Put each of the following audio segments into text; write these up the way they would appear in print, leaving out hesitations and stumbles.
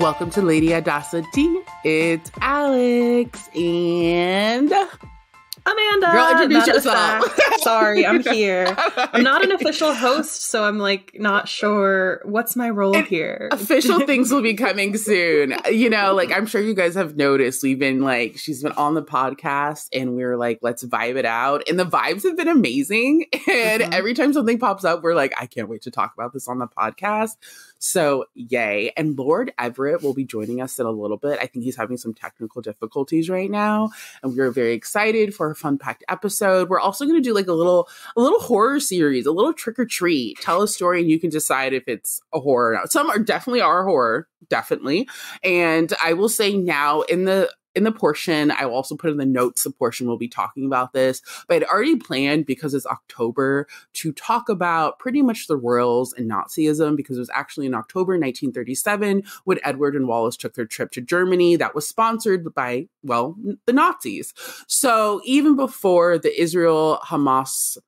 Welcome to Lady Audaci-TEA. It's Alex and Amanda. Girl, introduce yourself. Sorry, I'm here. I'm not an official host, so I'm like not sure what's my role here. Official things will be coming soon. You know, like I'm sure you guys have noticed we've been like, she's been on the podcast and we're like, let's vibe it out. And the vibes have been amazing. And every time something pops up, we're like, I can't wait to talk about this on the podcast. So yay. And Lord Everette will be joining us in a little bit. I think he's having some technical difficulties right now. And we're very excited for a fun-packed episode. We're also going to do like a little horror series, a little trick or treat. Tell a story and you can decide if it's a horror or not. Some are definitely horror, definitely. And I will say now in the portion, I will also put in the notes, the portion we'll be talking about this, but I'd already planned because it's October to talk about pretty much the royals and Nazism, because it was actually in October 1937 when Edward and Wallace took their trip to Germany that was sponsored by, well, the Nazis. So even before the Israel-Hamas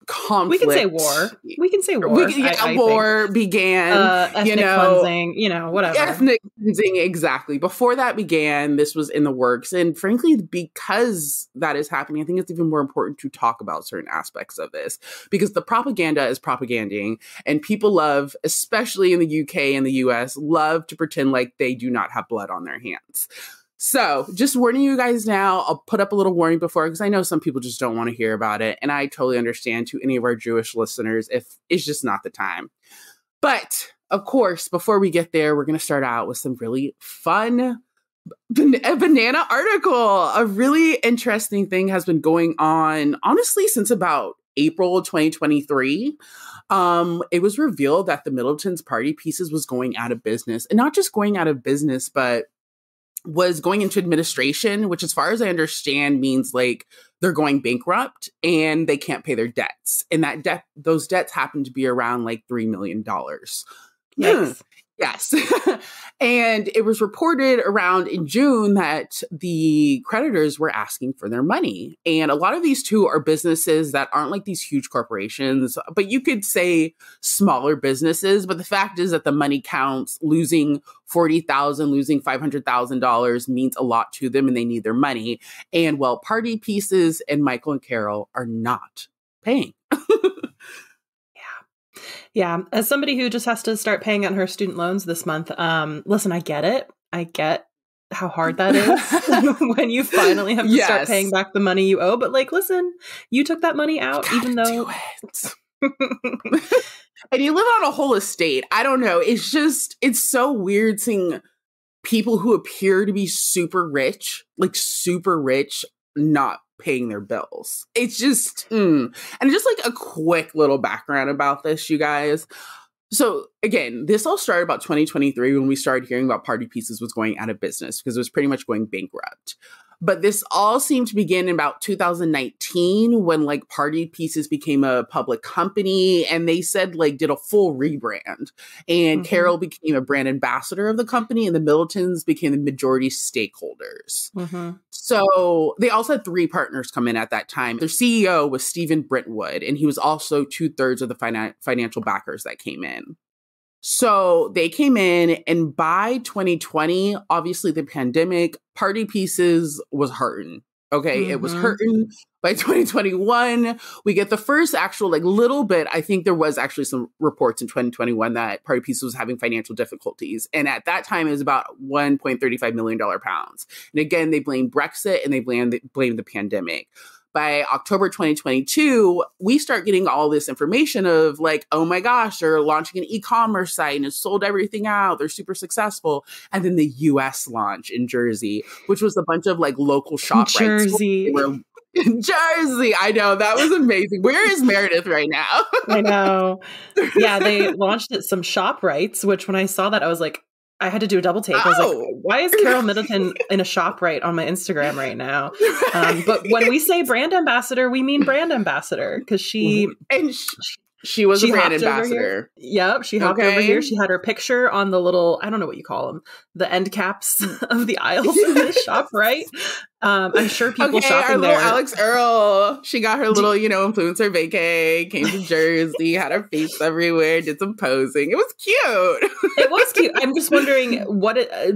conflict. We can say war. War began. Ethnic cleansing, whatever. Ethnic cleansing, exactly. Before that began, this was in the works. And frankly, because that is happening, I think it's even more important to talk about certain aspects of this. Because the propaganda is propaganding. And people love, especially in the UK and the US, love to pretend like they do not have blood on their hands. So just warning you guys now, I'll put up a little warning before, because I know some people just don't want to hear about it. And I totally understand to any of our Jewish listeners if it's just not the time. But of course, before we get there, we're going to start out with some really fun banana article. A really interesting thing has been going on, honestly, since about April 2023. It was revealed that the Middletons Party Pieces was going out of business, and not just going out of business, but was going into administration, which as far as I understand means like they're going bankrupt and they can't pay their debts. And those debts happen to be around like $3 million. Yes. Yes. And it was reported around in June that the creditors were asking for their money. And a lot of these too are businesses that aren't like these huge corporations, but you could say smaller businesses. But the fact is that the money counts. Losing $40,000, losing $500,000 means a lot to them and they need their money. And well, Party Pieces and Michael and Carol are not paying. Yeah. As somebody who just has to start paying on her student loans this month, listen, I get it. I get how hard that is when you finally have to start paying back the money you owe. But like, listen, you took that money out, even though. And you live on a whole estate. I don't know. It's so weird seeing people who appear to be super rich, not paying their bills. It's just, and just like a quick little background about this, you guys. So again, this all started about 2023 when we started hearing about Party Pieces was going out of business because it was pretty much going bankrupt. But this all seemed to begin in about 2019 when like Party Pieces became a public company and they said like did a full rebrand. And Carol became a brand ambassador of the company and the Middletons became the majority stakeholders. So they also had 3 partners come in at that time. Their CEO was Stephen Brentwood, and he was also 2/3 of the financial backers that came in. So they came in, and by 2020, obviously the pandemic, Party Pieces was hurting. Okay, it was hurting. By 2021, we get the first actual like little bit. I think there was actually some reports in 2021 that Party Pieces was having financial difficulties. And at that time, it was about $1.35 million pounds. And again, they blamed Brexit and they blamed the pandemic. By October 2022, we start getting all this information of like, oh my gosh, they're launching an e-commerce site and it's sold everything out. They're super successful. And then the US launch in Jersey, which was a bunch of like local shop Jersey. Jersey. I know. That was amazing. Where is Meredith right now? I know. Yeah, they launched at some shop rights, which when I saw that, I was like, I had to do a double take. I was like, why is Carol Middleton in a shop right on my Instagram right now? But when we say brand ambassador, we mean brand ambassador because she was a brand ambassador. Yep. She hopped over here. She had her picture on the little, I don't know what you call them, the end caps of the aisles in the shop, right? I'm sure people shopping our there. little Alex Earl. She got her little, influencer vacay, came to Jersey, had her face everywhere, did some posing. It was cute. It was cute. I'm just wondering,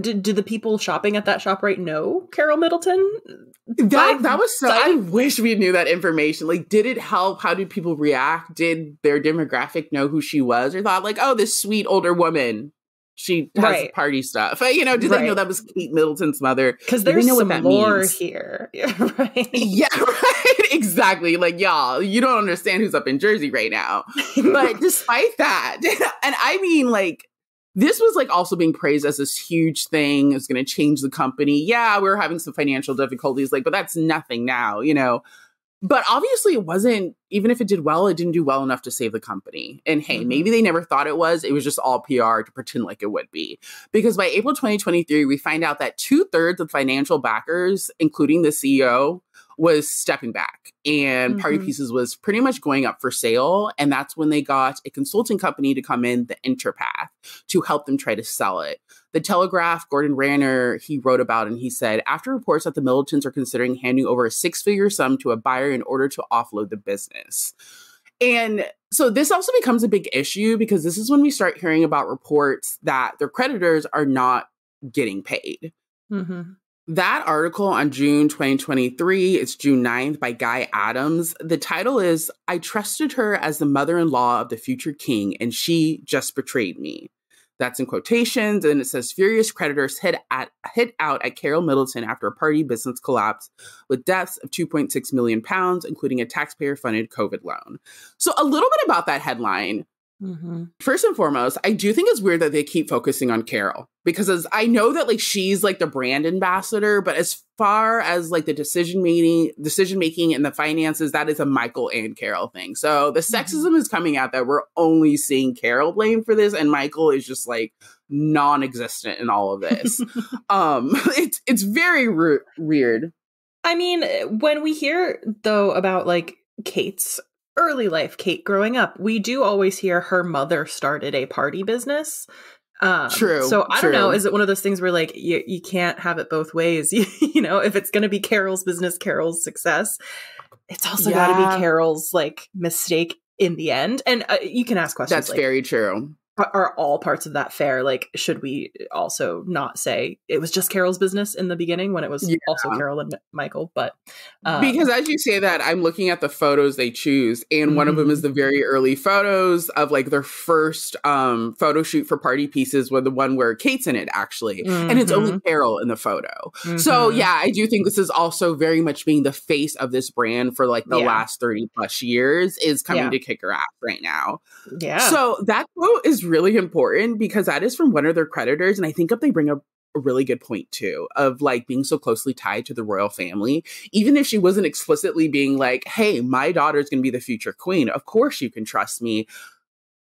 do the people shopping at that shop right know Carol Middleton? That was so. I wish we knew that information. Like, did it help? How did people react? Did their demographic know who she was, or thought like, oh, this sweet older woman? She has party stuff. Did they know that was Kate Middleton's mother? Because there's some lore here. Right? Yeah, right. Exactly. Like, y'all, you don't understand who's up in Jersey right now. But despite that, and I mean, like, this was like also being praised as this huge thing. It's going to change the company. Yeah, we were having some financial difficulties, like, but that's nothing now, But obviously it wasn't, even if it did well, it didn't do well enough to save the company. And hey, maybe they never thought it was. It was just all PR to pretend like it would be. Because by April 2023, we find out that 2/3 of financial backers, including the CEO, was stepping back. And Party Pieces was pretty much going up for sale. And that's when they got a consulting company to come in, the Interpath, to help them try to sell it. The Telegraph, Gordon Ranner, he wrote about and he said, after reports that the Middletons are considering handing over a 6-figure sum to a buyer in order to offload the business. And so this also becomes a big issue because this is when we start hearing about reports that their creditors are not getting paid. That article on June 2023, it's June 9th by Guy Adams. The title is, I trusted her as the mother-in-law of the future king and she just betrayed me. That's in quotations, and it says furious creditors hit out at Carol Middleton after a party business collapse with debts of £2.6 million, including a taxpayer-funded COVID loan. So a little bit about that headline. First and foremost, I do think it's weird that they keep focusing on Carol because as I know that like she's like the brand ambassador, but as far as like the decision making and the finances, that is a Michael and Carol thing. So the sexism is coming out that we're only seeing Carol blamed for this, and Michael is just like non-existent in all of this. It's very weird. I mean, when we hear though about like Kate's early life, Kate growing up, we do always hear her mother started a party business. True. So I don't know. Is it one of those things where like you can't have it both ways? If it's going to be Carol's business, Carol's success, it's also got to be Carol's like mistake in the end. And you can ask questions. That's like, very true. Are all parts of that fair? Like, should we also not say it was just Carol's business in the beginning when it was also Carol and Michael? But because as you say that, I'm looking at the photos they choose, and one of them is the very early photos of like their first photo shoot for Party Pieces, with the one where Kate's in it actually, and it's only Carol in the photo. So yeah, I do think this is also very much being the face of this brand for like the last 30 plus years is coming to kick her ass right now. Yeah. So that quote is really important because that is from one of their creditors. And I think if they bring up a really good point too, of like being so closely tied to the royal family, even if she wasn't explicitly being like, hey, my daughter's going to be the future queen. Of course you can trust me.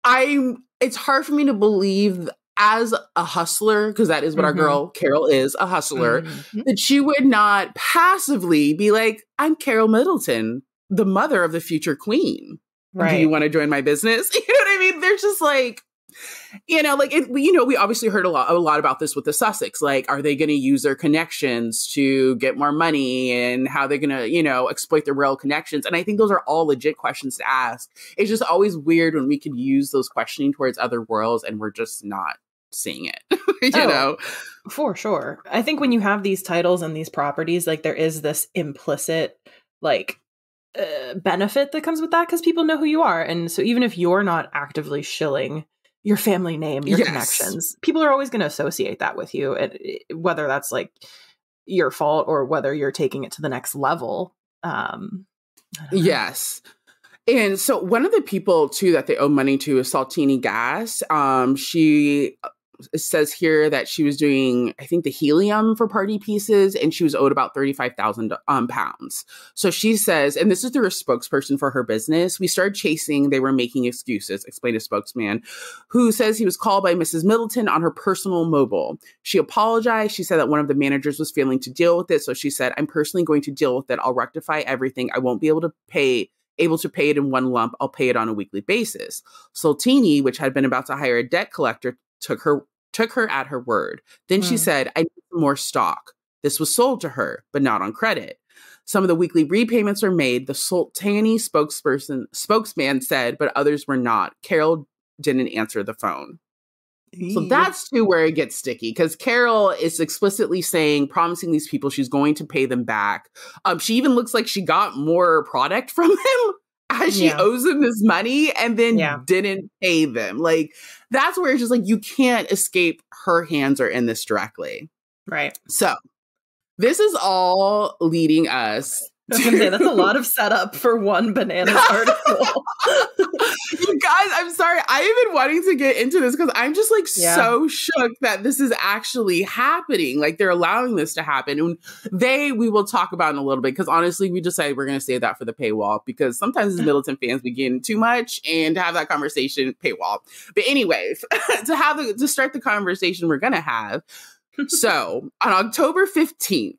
It's hard for me to believe as a hustler, because that is what our girl Carol is, a hustler, that she would not passively be like, I'm Carol Middleton, the mother of the future queen. Right. Do you want to join my business? You know what I mean? They're just like, we obviously heard a lot about this with the Sussex. Like, are they going to use their connections to get more money, and how they're going to, exploit their royal connections? And I think those are all legit questions to ask. It's just always weird when we can use those questioning towards other royals and we're just not seeing it, you know? For sure. I think when you have these titles and these properties, like there is this implicit, like, benefit that comes with that because people know who you are. And so even if you're not actively shilling your family name, your connections, people are always going to associate that with you. And whether that's like your fault or whether you're taking it to the next level. Yes. And so one of the people too that they owe money to is Saltini Gas. She says here that she was doing, I think, the helium for Party Pieces, and she was owed about 35,000 pounds. So she says, and this is through a spokesperson for her business, we started chasing, they were making excuses, explained a spokesman, who says he was called by Mrs. Middleton on her personal mobile. She apologized. She said that one of the managers was failing to deal with it. So she said, I'm personally going to deal with it. I'll rectify everything. I won't be able to pay it in one lump. I'll pay it on a weekly basis. Saltini, which had been about to hire a debt collector, took her at her word. Then she said, I need some more stock. This was sold to her, but not on credit. Some of the weekly repayments were made, the Sultani spokesman said, but others were not. Carol didn't answer the phone. So that's where it gets sticky, because Carol is explicitly promising these people she's going to pay them back. She even looks like she got more product from him as she owes them this money and then didn't pay them. Like, that's where it's just like, you can't escape her hands are in this directly. Right. So this is all leading us. I was going to say, that's a lot of setup for one Bananas article. You guys, I'm sorry. I've been wanting to get into this because I'm just like so shook that this is actually happening. Like, they're allowing this to happen. And we will talk about in a little bit, because honestly, we decided we're going to save that for the paywall, because sometimes as Middleton fans, we get in too much, and to have that conversation, paywall. But anyways, to start the conversation we're going to have. So on October 15th,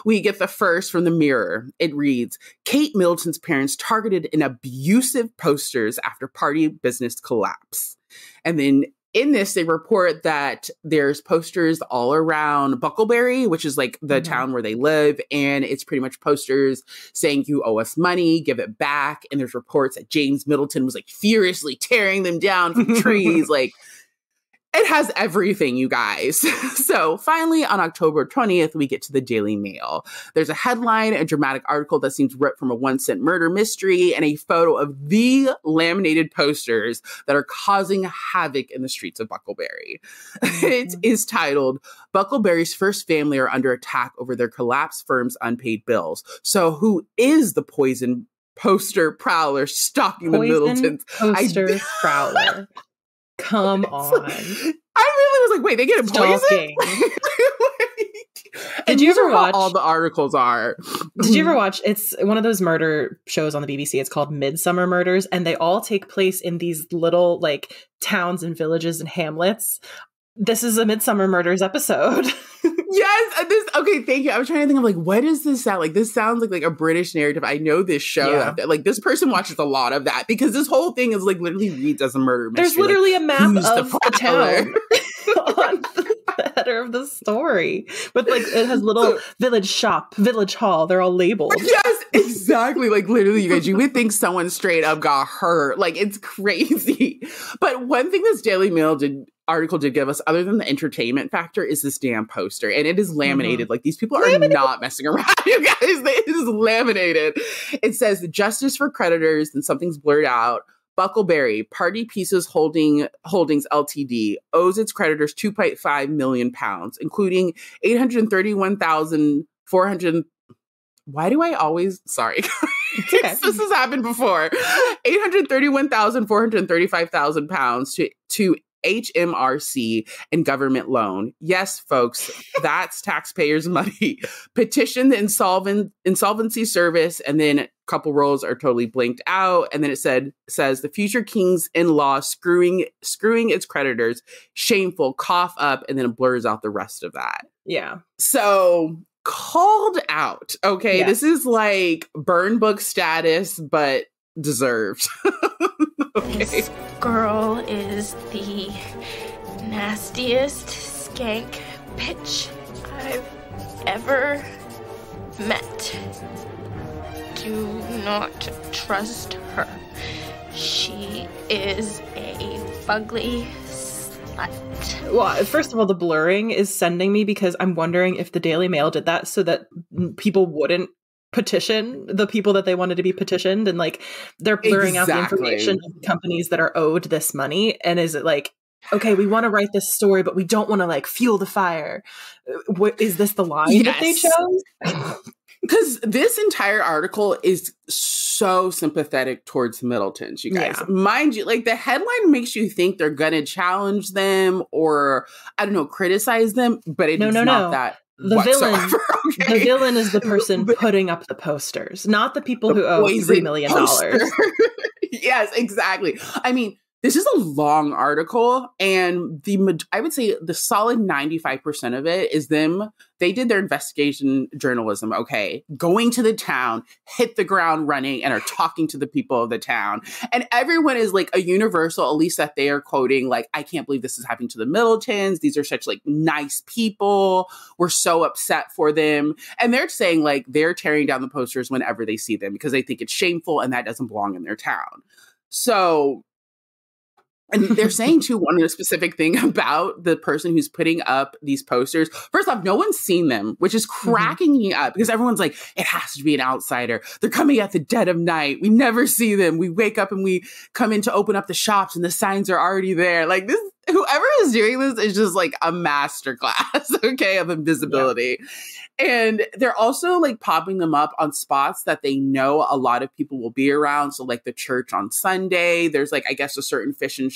we get the first from the Mirror. It reads, Kate Middleton's parents targeted in abusive posters after party business collapse. And then in this, they report that there's posters all around Bucklebury, which is like the town where they live. And it's pretty much posters saying, you owe us money, give it back. And there's reports that James Middleton was like furiously tearing them down from trees. Like, it has everything, you guys. So finally, on October 20th, we get to the Daily Mail. There's a headline, a dramatic article that seems ripped from a one-cent murder mystery, and a photo of the laminated posters that are causing havoc in the streets of Bucklebury. It is titled, Bucklebury's First Family Are Under Attack Over Their Collapsed Firm's Unpaid Bills. So who is the poison poster prowler stalking the Middletons? Poster prowler. Come on. I really was like, wait, they get poisoned? Did you ever watch all the articles are? Did you ever watch, it's one of those murder shows on the BBC. It's called Midsummer Murders, and they all take place in these little like towns and villages and hamlets. This is a Midsummer Murders episode. Yes. Okay, thank you. I was trying to think of like, what does this sound like? This sounds like a British narrative. I know this show. Like, this person watches a lot of that, because this whole thing is like literally reads as a murder mystery. There's literally like, a map of the town on the header of the story. With like, it has little village shop, village hall. They're all labeled. Yes, exactly. Like, literally, you guys, you would think someone straight up got hurt. Like, it's crazy. But one thing this Daily Mail article did give us, other than the entertainment factor, is this damn poster, and it is laminated. Like, these people are not messing around, you guys. It is laminated. It says justice for creditors, and something's blurred out. Bucklebury Party Pieces Holdings Ltd owes its creditors £2.5 million, including 831,400. Why do I always? Sorry. Okay. This has happened before. £831,435,000 to HMRC and government loan. Yes, folks, that's taxpayers' money. Petition the insolvency service, and then a couple rows are totally blanked out, and then it says the future king's-in-law screwing its creditors, shameful, cough up, and then it blurs out the rest of that. Yeah. So called out. Okay, This is like burn book status, but deserved. Okay. This girl is the nastiest skank bitch I've ever met. Do not trust her. She is a fugly slut. Well, first of all, the blurring is sending me, because I'm wondering if the Daily Mail did that so that people wouldn't petition the people that they wanted to be petitioned, and like they're blurring out the information of the companies that are owed this money. And is it like, okay, we want to write this story, but we don't want to like fuel the fire? What is this, the line that they chose? Because this entire article is so sympathetic towards Middletons, you guys. Mind you, like, the headline makes you think they're gonna challenge them or, I don't know, criticize them, but it's not that. The villain is the person putting up the posters, not the people who owe $3 million. Yes, exactly. I mean, this is a long article, and I would say the solid 95% of it is them. They did their investigation journalism, okay, going to the town, hit the ground running, and are talking to the people of the town. And everyone is like a universal, at least that they are quoting, like, I can't believe this is happening to the Middletons. These are such like nice people. We're so upset for them. And they're saying like they're tearing down the posters whenever they see them because they think it's shameful and that doesn't belong in their town. So... And they're saying, too, one specific thing about the person who's putting up these posters. First off, no one's seen them, which is cracking me up because everyone's like, it has to be an outsider. They're coming at the dead of night. We never see them. We wake up and we come in to open up the shops and the signs are already there. Like this, whoever is doing this is just like a masterclass, okay, of invisibility. Yeah. And they're also like popping them up on spots that they know a lot of people will be around. So like the church on Sunday, there's like, I guess, a certain fish and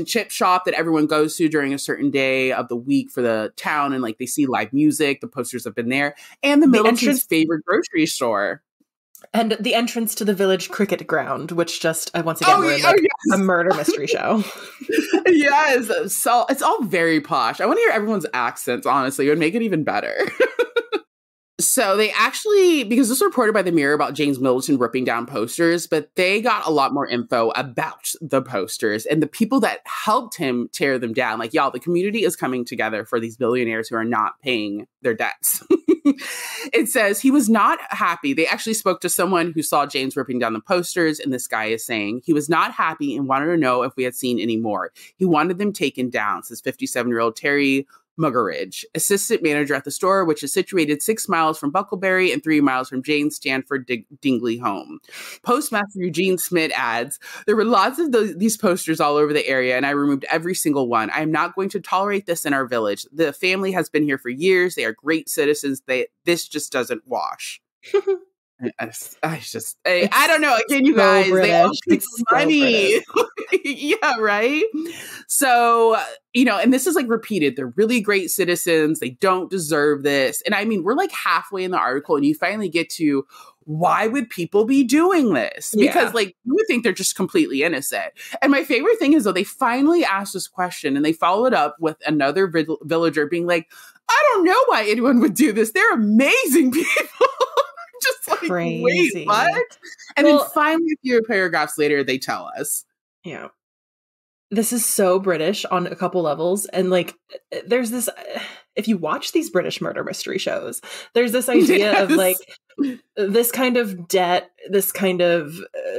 chip shop that everyone goes to during a certain day of the week for the town. And like they see live music. The posters have been there. And the Middleton's favorite grocery store. And the entrance to the village cricket ground, which just, once again, we're in like a murder mystery show. Yes. So it's all very posh. I want to hear everyone's accents, honestly. It would make it even better. So they actually, because this was reported by the Mirror about James Middleton ripping down posters, but they got a lot more info about the posters and the people that helped him tear them down. Like, y'all, the community is coming together for these billionaires who are not paying their debts. It says he was not happy. They actually spoke to someone who saw James ripping down the posters, and this guy is saying he was not happy and wanted to know if we had seen any more. He wanted them taken down, says 57-year-old Terry Muggeridge, assistant manager at the store, which is situated 6 miles from Bucklebury and 3 miles from Jane's Stanford Dingley home. Postmaster Eugene Smith adds, there were lots of these posters all over the area, and I removed every single one. I am not going to tolerate this in our village. The family has been here for years. They are great citizens. This just doesn't wash. I don't know. Again, you guys, British. They all take money. Yeah, right? So, and this is like repeated. They're really great citizens. They don't deserve this. And I mean, we're like halfway in the article and you finally get to, why would people be doing this? Because like, you would think they're just completely innocent. And my favorite thing is though, they finally asked this question and they followed up with another villager being like, I don't know why anyone would do this. They're amazing people. Just like, crazy. Wait, what? And then finally, a few paragraphs later, they tell us. Yeah. This is so British on a couple levels. And like, there's this, if you watch these British murder mystery shows, there's this idea of like, this kind of debt, this kind of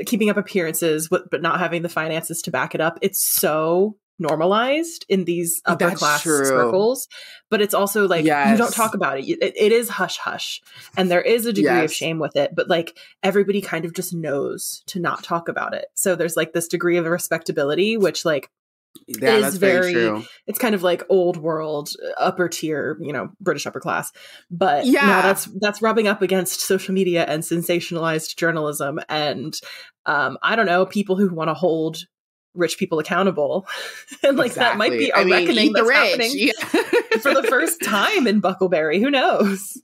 keeping up appearances, but not having the finances to back it up. It's so normalized in these upper class circles, but it's also like, you don't talk about it. It is hush hush. And there is a degree of shame with it, but like everybody kind of just knows to not talk about it. So there's like this degree of respectability, which like is very true. It's kind of like old world, upper tier, British upper class. But now that's rubbing up against social media and sensationalized journalism. And I don't know, people who want to hold rich people accountable. And like that might be a reckoning that's happening for the first time in Bucklebury. Who knows?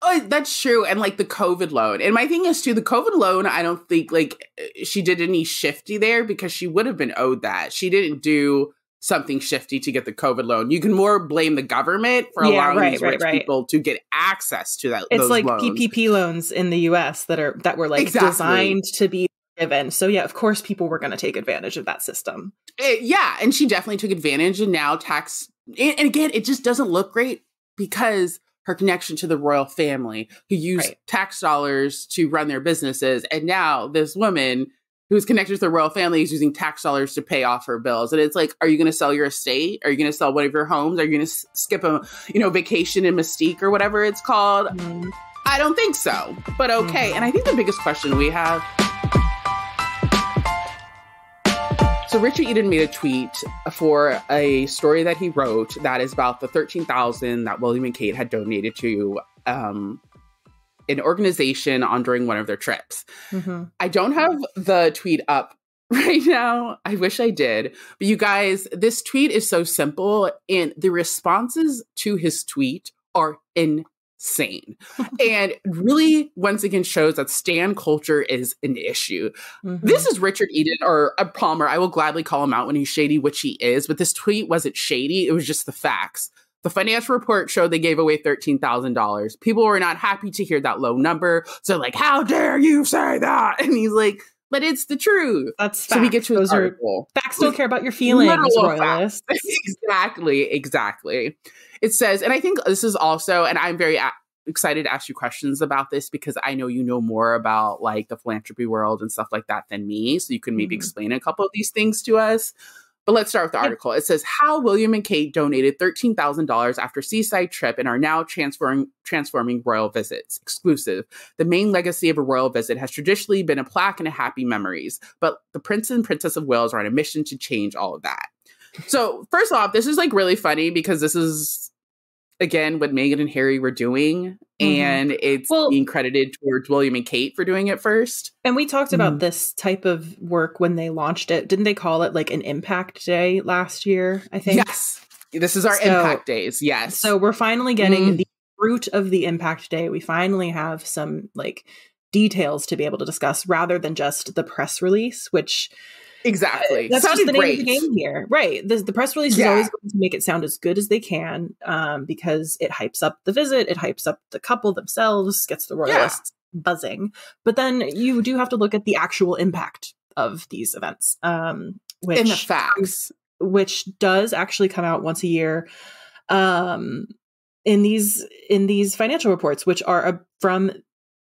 Oh, that's true. And like the COVID loan. And my thing is too, the COVID loan, I don't think like she did any shifty there because she would have been owed that. She didn't do something shifty to get the COVID loan. You can more blame the government for allowing these rich people to get access to that. It's those like loans. PPP loans in the US that were like designed to be given. So yeah, of course people were going to take advantage of that system. And she definitely took advantage, and now and again, it just doesn't look great because her connection to the royal family who used tax dollars to run their businesses. And now this woman who's connected to the royal family is using tax dollars to pay off her bills. And it's like, are you going to sell your estate? Are you going to sell one of your homes? Are you going to skip a, vacation in Mystique or whatever it's called? I don't think so, but okay. And I think the biggest question we have, so Richard Eden made a tweet for a story that he wrote that is about the $13,000 that William and Kate had donated to an organization during one of their trips. I don't have the tweet up right now. I wish I did. But you guys, this tweet is so simple, and the responses to his tweet are insane. And really, once again, shows that stan culture is an issue. This is Richard Eden, or Palmer. I will gladly call him out when he's shady, which he is. But this tweet wasn't shady. It was just the facts. The financial report showed they gave away $13,000. People were not happy to hear that low number. So like, how dare you say that? And he's like, but it's the truth. That's facts. So we get to his article. Facts don't care about your feelings, royalists. Exactly. It says, and I think this is also, and I'm very excited to ask you questions about this because I know you know more about like the philanthropy world and stuff like that than me. So you can maybe explain a couple of these things to us. But let's start with the article. It says how William and Kate donated $13,000 after seaside trip and are now transforming royal visits. Exclusive. The main legacy of a royal visit has traditionally been a plaque and a happy memories. But the Prince and Princess of Wales are on a mission to change all of that. So first off, this is like really funny because this is, again, what Meghan and Harry were doing. And it's being credited towards William and Kate for doing it first. And we talked about this type of work when they launched it. Didn't they call it like an impact day last year, I think? Yes. This is our impact days. Yes. So we're finally getting the fruit of the impact day. We finally have some like details to be able to discuss rather than just the press release, which... Exactly. That's just the name of the game here. Right. The press release is always going to make it sound as good as they can because it hypes up the visit, it hypes up the couple themselves, gets the royalists buzzing. But then you do have to look at the actual impact of these events. Which, and the facts. Which does actually come out once a year in these financial reports, which are from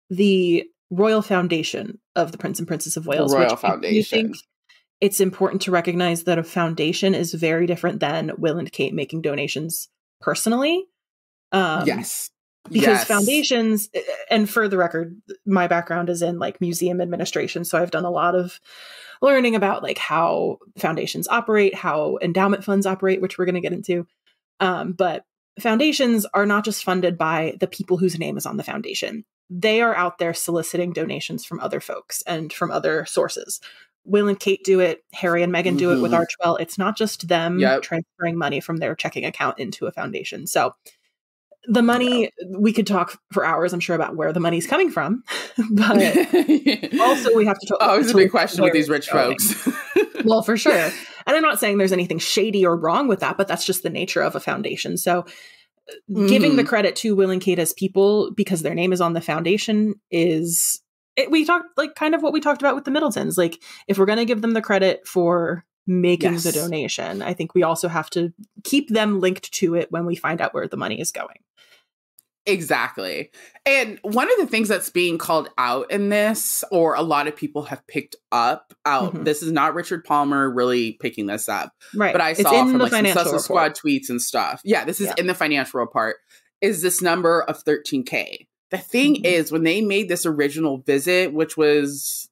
the Royal Foundation of the Prince and Princess of Wales. The Royal Foundation. It's important to recognize that a foundation is very different than Will and Kate making donations personally. Because foundations, and for the record, my background is in like museum administration. So I've done a lot of learning about like how foundations operate, how endowment funds operate, which we're going to get into. But foundations are not just funded by the people whose name is on the foundation. They are out there soliciting donations from other folks and from other sources. Will and Kate do it. Harry and Meghan do it with Archewell. It's not just them transferring money from their checking account into a foundation. So the money, we could talk for hours, I'm sure, about where the money's coming from. But also we have to talk. Oh, it's a big question with these rich folks. Well, for sure. And I'm not saying there's anything shady or wrong with that, but that's just the nature of a foundation. So giving the credit to Will and Kate as people because their name is on the foundation is... we talked like kind of what we talked about with the Middletons. Like if we're going to give them the credit for making the donation, I think we also have to keep them linked to it when we find out where the money is going. Exactly. And one of the things that's being called out in this, or a lot of people have picked up out, this is not Richard Palmer really picking this up. Right. But I saw from like some Sussex Squad tweets and stuff. Yeah, this is in the financial report, is this number of 13K. The thing is, when they made this original visit, which was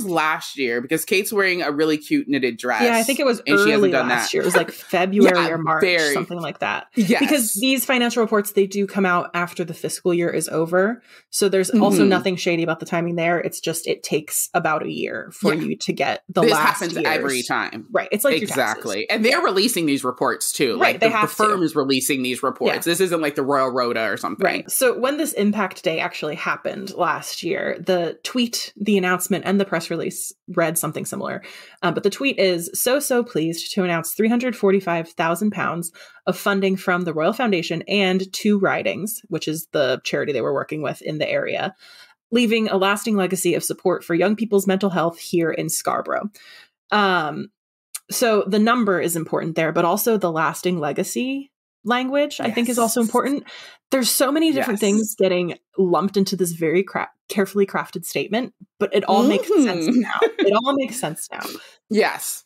last year, because Kate's wearing a really cute knitted dress. Yeah, I think it was early last year. It was like February or March, something like that. Yes. Because these financial reports, they do come out after the fiscal year is over. So there's also nothing shady about the timing there. It's just, it takes about a year for you to get the last happens every time. Right. It's like exactly. And they're releasing these reports too. Right. Like the firm is releasing these reports. Yeah. This isn't like the Royal Rota or something. Right. So when this Impact Day actually happened last year, the tweet, the announcement, and the press release read something similar. But the tweet is, so pleased to announce £345,000 of funding from the Royal Foundation and 2 ridings, which is the charity they were working with in the area, leaving a lasting legacy of support for young people's mental health here in Scarborough. So the number is important there, but also the lasting legacy language, I think, is also important. There's so many different things getting lumped into this very carefully crafted statement, but it all makes sense now. It all makes sense now. Yes.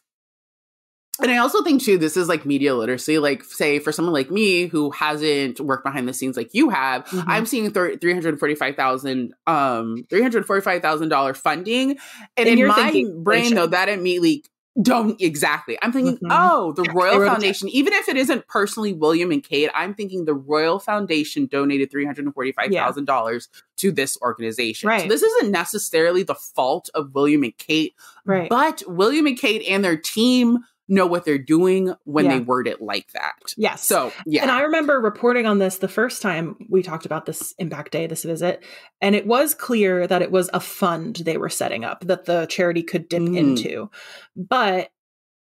And I also think, too, this is like media literacy. Like, say, for someone like me who hasn't worked behind the scenes like you have, I'm seeing $345,000 funding. And in my brain, though, that immediately... I'm thinking, the Royal Foundation, even if it isn't personally William and Kate, I'm thinking the Royal Foundation donated $345,000 to this organization. Right. So this isn't necessarily the fault of William and Kate, but William and Kate and their team know what they're doing when they word it like that. Yes. So, yeah. And I remember reporting on this the first time we talked about this Impact Day, this visit, and it was clear that it was a fund they were setting up that the charity could dip into. But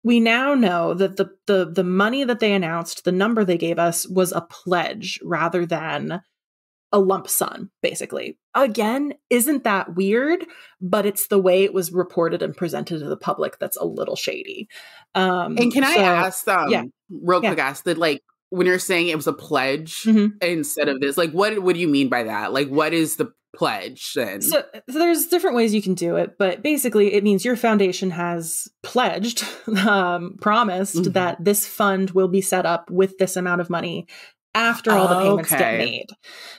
we now know that the money that they announced, the number they gave us, was a pledge rather than a lump sum, basically. Again, isn't that weird? But it's the way it was reported and presented to the public that's a little shady. And can I ask, real quick, ask that, like, when you're saying it was a pledge instead of this, like, what do you mean by that? Like, what is the pledge then? So there's different ways you can do it, but basically it means your foundation has pledged, promised that this fund will be set up with this amount of money after all the payments get made.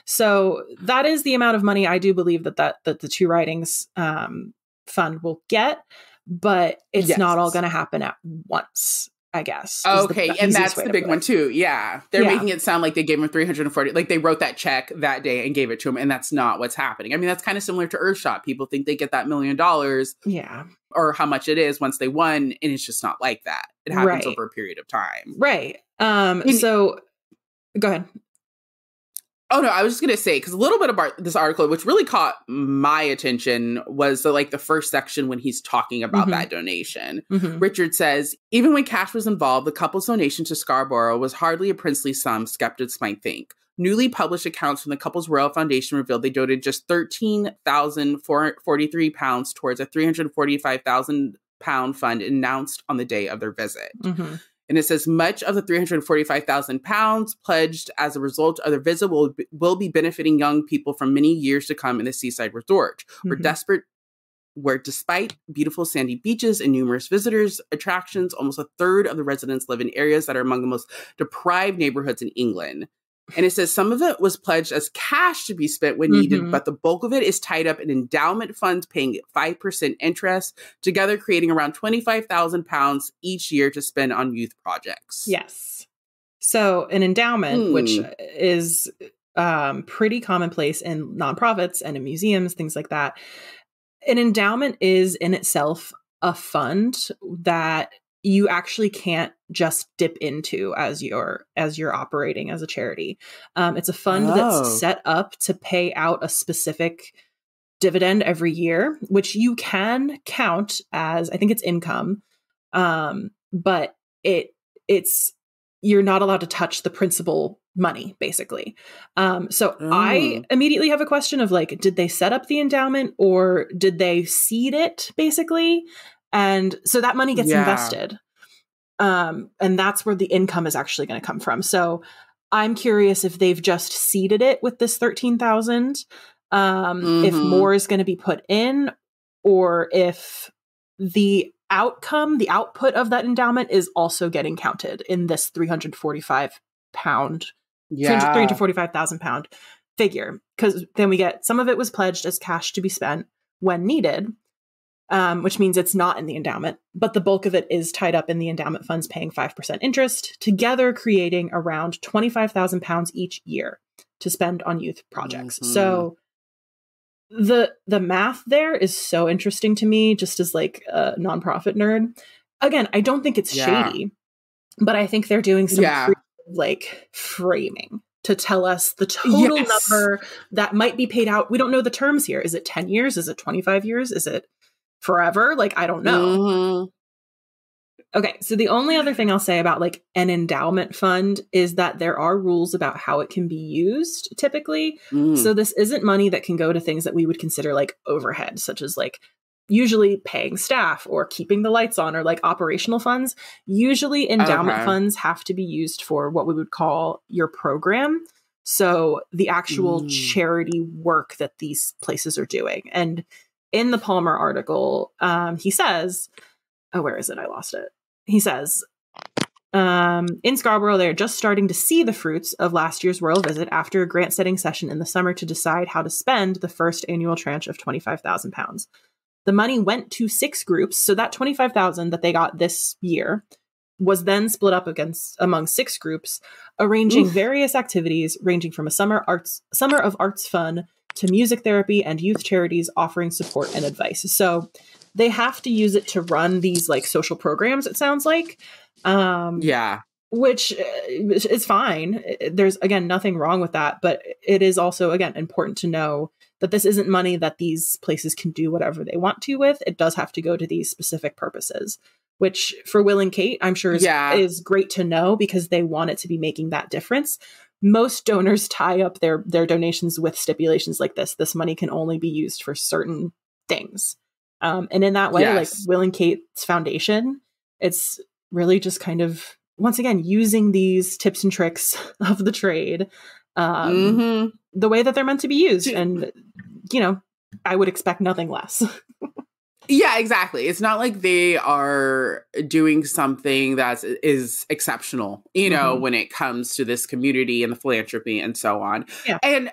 So that is the amount of money I do believe that the Two Writings fund will get, but it's not all going to happen at once, I guess. Okay, and that's the big one too. Yeah. They're making it sound like they gave him 340, like they wrote that check that day and gave it to him, and that's not what's happening. I mean, that's kind of similar to Earthshot. People think they get that $1 million. Yeah. Or how much it is once they won, and it's just not like that. It happens over a period of time. Right. So go ahead. Oh, no, I was just going to say, because a little bit about this article, which really caught my attention, was the first section when he's talking about that donation. Richard says, even when cash was involved, the couple's donation to Scarborough was hardly a princely sum, skeptics might think. Newly published accounts from the couple's royal foundation revealed they donated just £13,443 towards a £345,000 fund announced on the day of their visit. And it says, much of the £345,000 pledged as a result of their visit will be benefiting young people for many years to come in the seaside resort. Where despite beautiful sandy beaches and numerous visitors attractions, almost a third of the residents live in areas that are among the most deprived neighborhoods in England. And it says some of it was pledged as cash to be spent when needed, but the bulk of it is tied up in endowment funds paying 5% interest, together creating around £25,000 each year to spend on youth projects. Yes. So an endowment, which is pretty commonplace in nonprofits and in museums, things like that. An endowment is in itself a fund that you actually can't just dip into as you're operating as a charity. It's a fund that's set up to pay out a specific dividend every year, which you can count as, I think it's income, but it's you're not allowed to touch the principal money, basically. I immediately have a question of, like, did they set up the endowment or did they seed it, basically? And so that money gets invested. And that's where the income is actually going to come from. So I'm curious if they've just seeded it with this 13,000, if more is going to be put in, or if the output of that endowment is also getting counted in this £345,000 figure. Because then we get, some of it was pledged as cash to be spent when needed, which means it's not in the endowment, but the bulk of it is tied up in the endowment funds paying 5% interest, together creating around £25,000 each year to spend on youth projects. So the math there is so interesting to me, just as like a nonprofit nerd. Again, I don't think it's shady, but I think they're doing some like framing to tell us the total number that might be paid out. We don't know the terms here. Is it 10 years? Is it 25 years? Is it forever? Like, I don't know. Okay. So the only other thing I'll say about like an endowment fund is that there are rules about how it can be used typically. So this isn't money that can go to things that we would consider like overhead, such as like usually paying staff or keeping the lights on, or like operational funds. Usually endowment funds have to be used for what we would call your program. So the actual charity work that these places are doing. And in the Palmer article, he says, where is it? I lost it. He says, in Scarborough, they're just starting to see the fruits of last year's royal visit after a grant setting session in the summer to decide how to spend the first annual tranche of £25,000. The money went to 6 groups. So that $25,000 that they got this year was then split up among 6 groups, arranging various activities ranging from a summer of arts fun to music therapy and youth charities offering support and advice. So they have to use it to run these like social programs, it sounds like. Yeah. Which is fine. There's, again, nothing wrong with that. But it is also, again, important to know that this isn't money that these places can do whatever they want to with. It does have to go to these specific purposes, which for Will and Kate, I'm sure is great to know because they want it to be making that difference. Most donors tie up their donations with stipulations like this. This money can only be used for certain things. And in that way, like Will and Kate's foundation, it's really just kind of, once again, using these tips and tricks of the trade the way that they're meant to be used. And, you know, I would expect nothing less. Yeah, exactly. It's not like they are doing something that is exceptional, you know, when it comes to this community and the philanthropy and so on. Yeah. And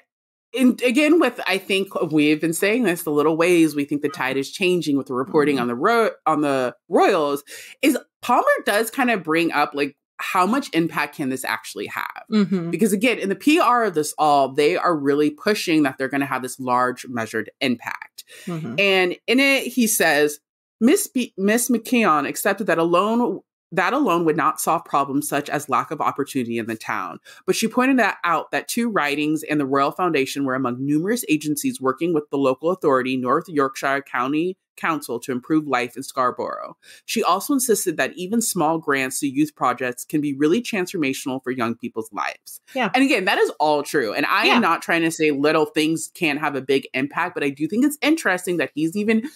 again, I think we've been saying this, the little ways we think the tide is changing with the reporting on the royals, is Palmer does kind of bring up like, how much impact can this actually have? Because again, in the PR of this all, they are really pushing that they're going to have this large measured impact. And in it, he says, Miss McKeon accepted that alone would not solve problems such as lack of opportunity in the town. But she pointed out that 2 writings and the Royal Foundation were among numerous agencies working with the local authority, North Yorkshire County Council, to improve life in Scarborough. She also insisted that even small grants to youth projects can be really transformational for young people's lives. Yeah. And again, that is all true. And I am not trying to say little things can't have a big impact, but I do think it's interesting that he's even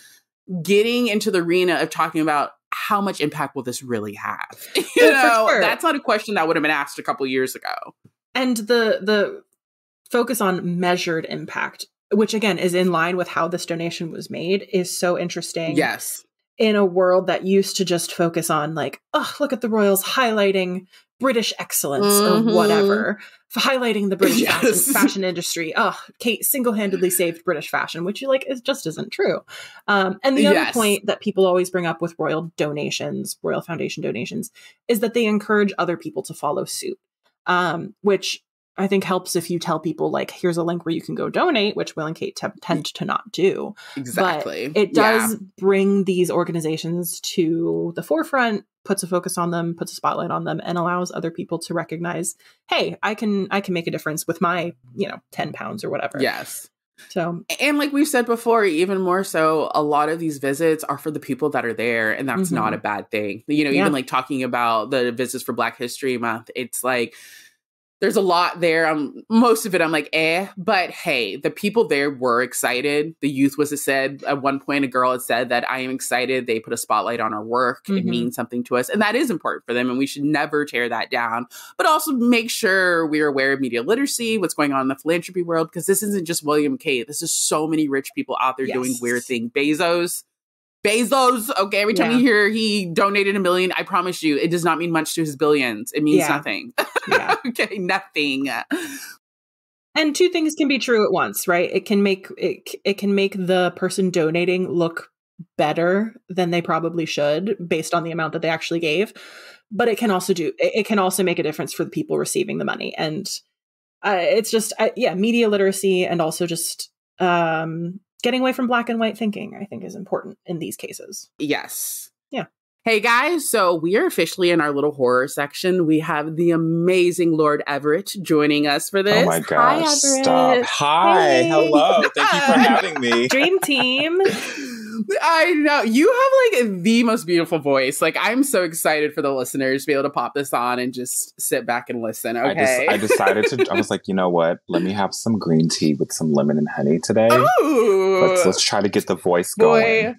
getting into the arena of talking about how much impact will this really have? You know, that's not a question that would have been asked a couple years ago. And the focus on measured impact, which again is in line with how this donation was made, is so interesting. Yes. In a world that used to just focus on like, oh, look at the royals highlighting British excellence or whatever, highlighting the British fashion industry. Oh, Kate single-handedly saved British fashion, which it just isn't true. And the other point that people always bring up with royal foundation donations, is that they encourage other people to follow suit, which I think helps if you tell people like, here's a link where you can go donate, which Will and Kate tend to not do. Exactly. But it does bring these organizations to the forefront, puts a focus on them, puts a spotlight on them, and allows other people to recognize, hey, I can make a difference with my, 10 pounds or whatever. Yes. So, and like we've said before, even more so, a lot of these visits are for the people that are there, and that's not a bad thing. Even like talking about the visits for Black History Month, it's like, there's a lot there. Most of it, I'm like, but hey, the people there were excited. The youth said at one point, a girl had said that I am excited. They put a spotlight on our work. It means something to us. And that is important for them. And we should never tear that down, but also make sure we're aware of media literacy, what's going on in the philanthropy world, because this isn't just William and Kate. This is so many rich people out there doing weird things. Bezos, okay, every time you hear he donated $1 million, I promise you, it does not mean much to his billions. It means nothing. Okay, nothing. And 2 things can be true at once, right? It can make the person donating look better than they probably should based on the amount that they actually gave. But it can also make a difference for the people receiving the money. And it's just, media literacy, and also just getting away from black and white thinking, I think, is important in these cases. Yes. Yeah. Hey guys, so we are officially in our little horror section. We have the amazing Lord Everette joining us for this. Oh my gosh, stop. Hi, hey. Hello. Thank you for having me. Dream team. I know. You have like the most beautiful voice. Like, I'm so excited for the listeners to be able to pop this on and just sit back and listen. Okay. I decided to, I was like, you know what? Let me have some green tea with some lemon and honey today. Ooh. Let's try to get the voice going.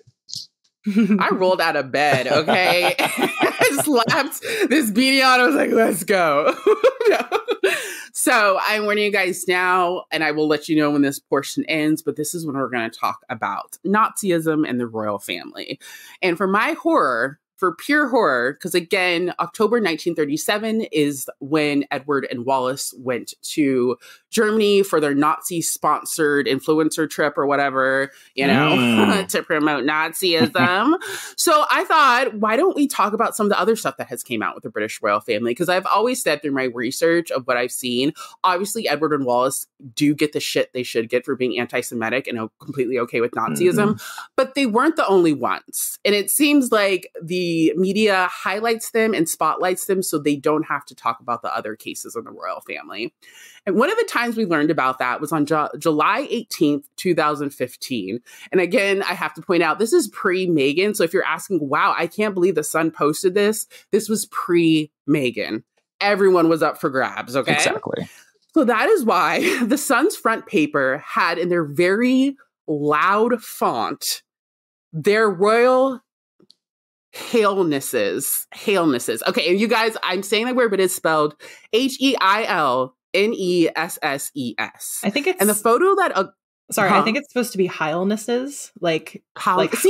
I rolled out of bed, okay? I slapped this beanie on. I was like, let's go. So I'm warning you guys now, and I will let you know when this portion ends, but this is when we're going to talk about Nazism and the royal family. And for my horror, for pure horror, because again, October 1937 is when Edward and Wallace went to Germany for their Nazi-sponsored influencer trip or whatever, to promote Nazism. So I thought, why don't we talk about some of the other stuff that has came out with the British royal family? Because I've always said through my research of what I've seen, obviously Edward and Wallace do get the shit they should get for being anti-Semitic and completely okay with Nazism, but they weren't the only ones. And it seems like the the media highlights them and spotlights them so they don't have to talk about the other cases in the royal family. And one of the times we learned about that was on July 18th, 2015. And again, I have to point out, this is pre-Meghan. So if you're asking, wow, I can't believe the Sun posted this, this was pre-Meghan. Everyone was up for grabs, okay? Exactly. So that is why the Sun's front paper had in their very loud font, their royal hailnesses. Okay, and you guys, I'm saying that word, but it's spelled Heilnesses. I think it's... And the photo that... I think it's supposed to be Heilnesses. See,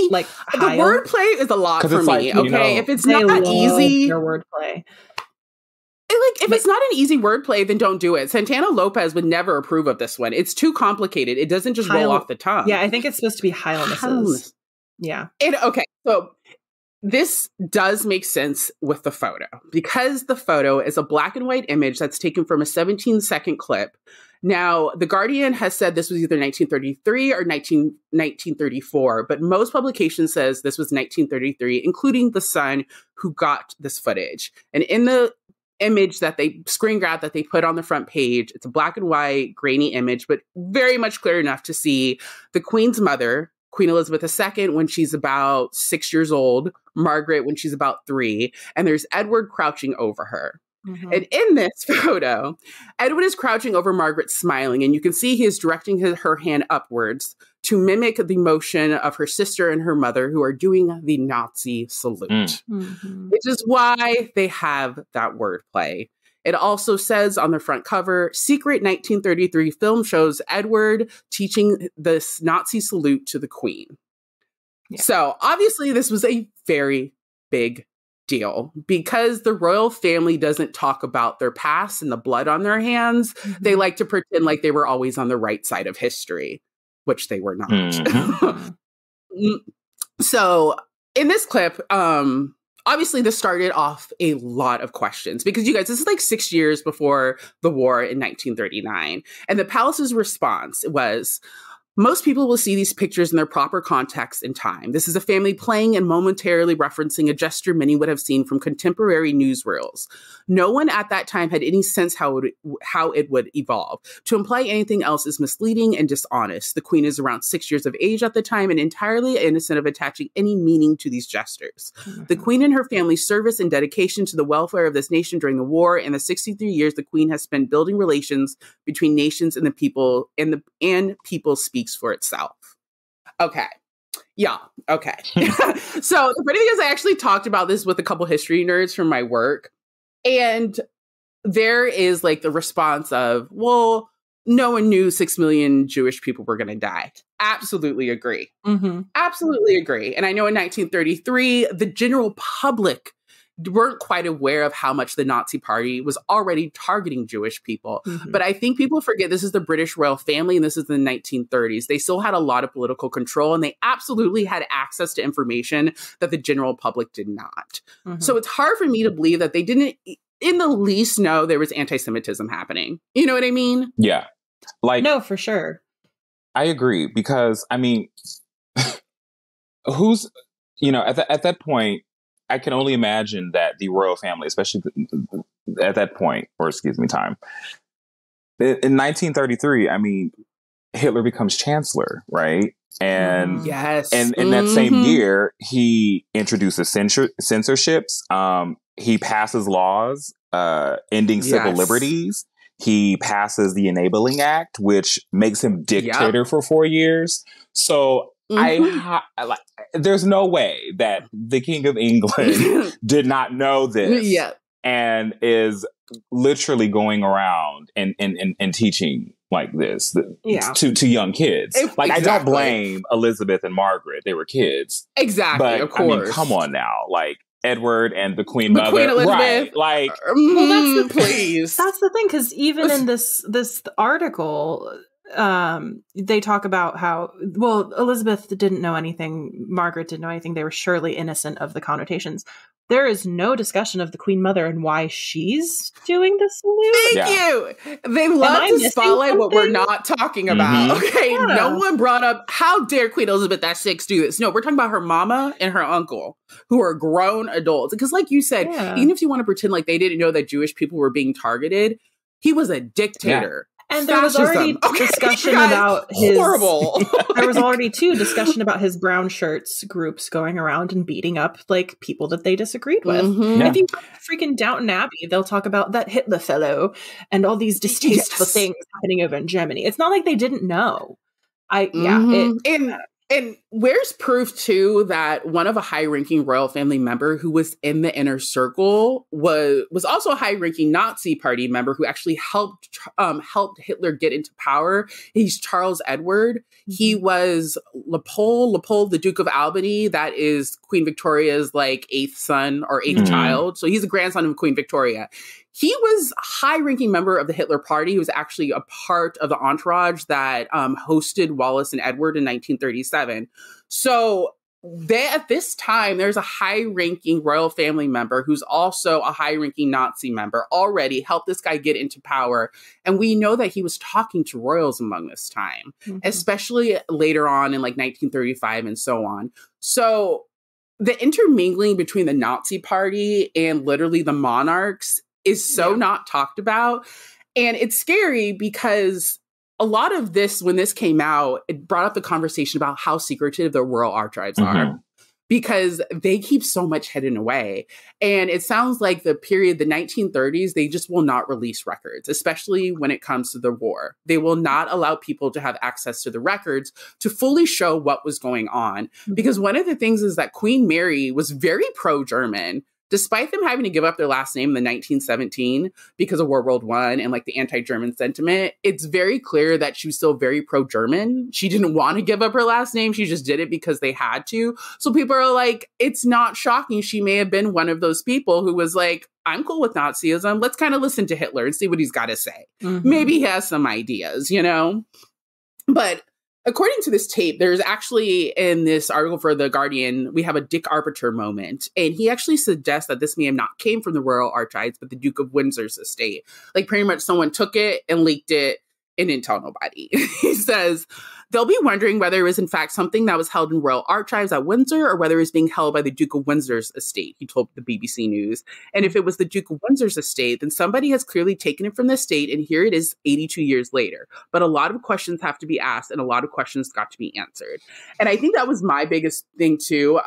the wordplay is a lot for me, okay? If it's not easy... Your wordplay. If it's not an easy wordplay, then don't do it. Santana Lopez would never approve of this one. It's too complicated. It doesn't just roll off the tongue. Yeah, I think it's supposed to be Heilnesses. Yeah. So this does make sense with the photo because the photo is a black and white image that's taken from a 17-second clip. Now, The Guardian has said this was either 1933 or 1934, but most publications says this was 1933, including The Sun, who got this footage. And in the image that they screen grab that they put on the front page, it's a black and white grainy image, but very much clear enough to see the Queen's mother, Queen Elizabeth II, when she's about 6 years old, Margaret when she's about 3, and there's Edward crouching over her. Mm-hmm. And in this photo, Edward is crouching over Margaret, smiling, and you can see he is directing her hand upwards to mimic the motion of her sister and her mother, who are doing the Nazi salute, which is why they have that wordplay. It also says on the front cover, secret 1933 film shows Edward teaching this Nazi salute to the Queen. Yeah. So obviously this was a very big deal because the royal family doesn't talk about their past and the blood on their hands. Mm-hmm. They like to pretend like they were always on the right side of history, which they were not. Mm-hmm. So in this clip, obviously this started off a lot of questions because you guys, this is like 6 years before the war in 1939. And the palace's response was, most people will see these pictures in their proper context and time. This is a family playing and momentarily referencing a gesture many would have seen from contemporary newsreels. No one at that time had any sense how it would evolve. To imply anything else is misleading and dishonest. The Queen is around 6 years of age at the time and entirely innocent of attaching any meaning to these gestures. Mm-hmm. The Queen and her family's service and dedication to the welfare of this nation during the war and the 63 years the Queen has spent building relations between nations and the people, and people speaks for itself. Okay. Yeah. Okay. So the funny thing is I actually talked about this with a couple history nerds from my work. And there is like the response of, well, no one knew 6 million Jewish people were going to die. Absolutely agree. Mm-hmm. Absolutely agree. And I know in 1933, the general public weren't quite aware of how much the Nazi Party was already targeting Jewish people. Mm-hmm. But I think people forget this is the British royal family and this is the 1930s. They still had a lot of political control and they absolutely had access to information that the general public did not. Mm-hmm. So it's hard for me to believe that they didn't in the least know there was anti-Semitism happening. You know what I mean? Yeah. No, for sure. I agree because, I mean, who's, at that point, I can only imagine that the royal family, especially at that point, time, in 1933, I mean, Hitler becomes chancellor, right? And yes, and in that same year, he introduces censorships. He passes laws ending civil liberties. He passes the Enabling Act, which makes him dictator for 4 years. So there's no way that the King of England did not know this and is literally going around and teaching like this to young kids. I don't blame Elizabeth and Margaret. They were kids. Exactly, but, of course. I mean, come on now. Edward and the Queen Mother. Queen Elizabeth. Right. Well, that's the thing, because even in this article, they talk about how, well, Elizabeth didn't know anything. Margaret didn't know anything. They were surely innocent of the connotations. There is no discussion of the Queen Mother and why she's doing the salute. Thank you. They love to spotlight what we're not talking about. Okay, no one brought up, how dare Queen Elizabeth VI do this? No, we're talking about her mama and her uncle, who are grown adults. Because like you said, even if you want to pretend like they didn't know that Jewish people were being targeted, he was a dictator. And there was already discussion about his horrible. There was already discussion about his brown shirts groups going around and beating up like people that they disagreed with. If you freaking Downton Abbey, they'll talk about that Hitler fellow and all these distasteful things happening over in Germany. It's not like they didn't know. And where's proof, too, that one of a high-ranking royal family member who was in the inner circle was also a high-ranking Nazi party member who actually helped Hitler get into power? He's Charles Edward. He was Leopold, the Duke of Albany. That is Queen Victoria's like eighth son or eighth child. So he's a grandson of Queen Victoria. He was a high-ranking member of the Hitler Party. He was actually a part of the entourage that hosted Wallace and Edward in 1937. So at this time, there's a high-ranking royal family member who's also a high-ranking Nazi member already helped this guy get into power. And we know that he was talking to royals among this time, especially later on in like 1935 and so on. So the intermingling between the Nazi Party and literally the monarchs is so not talked about. And it's scary because a lot of this, when this came out, it brought up the conversation about how secretive the royal archives are because they keep so much hidden away. And it sounds like the 1930s, they just will not release records, especially when it comes to the war. They will not allow people to have access to the records to fully show what was going on. Because one of the things is that Queen Mary was very pro-German. Despite them having to give up their last name in 1917 because of World War I and like the anti-German sentiment, it's very clear that she was still very pro-German. She didn't want to give up her last name. She just did it because they had to. So people are like, it's not shocking. She may have been one of those people who was like, I'm cool with Nazism. Let's kind of listen to Hitler and see what he's got to say. Maybe he has some ideas, you know? But according to this tape, there's actually in this article for The Guardian, we have a Dick Arbiter moment. And he actually suggests that this may have not came from the royal archives, but the Duke of Windsor's estate. Like pretty much someone took it and leaked it and didn't tell nobody. He says, they'll be wondering whether it was in fact something that was held in royal archives at Windsor or whether it was being held by the Duke of Windsor's estate, he told the BBC News. And if it was the Duke of Windsor's estate, then somebody has clearly taken it from the estate, and here it is 82 years later. But a lot of questions have to be asked, and a lot of questions got to be answered. And I think that was my biggest thing, too,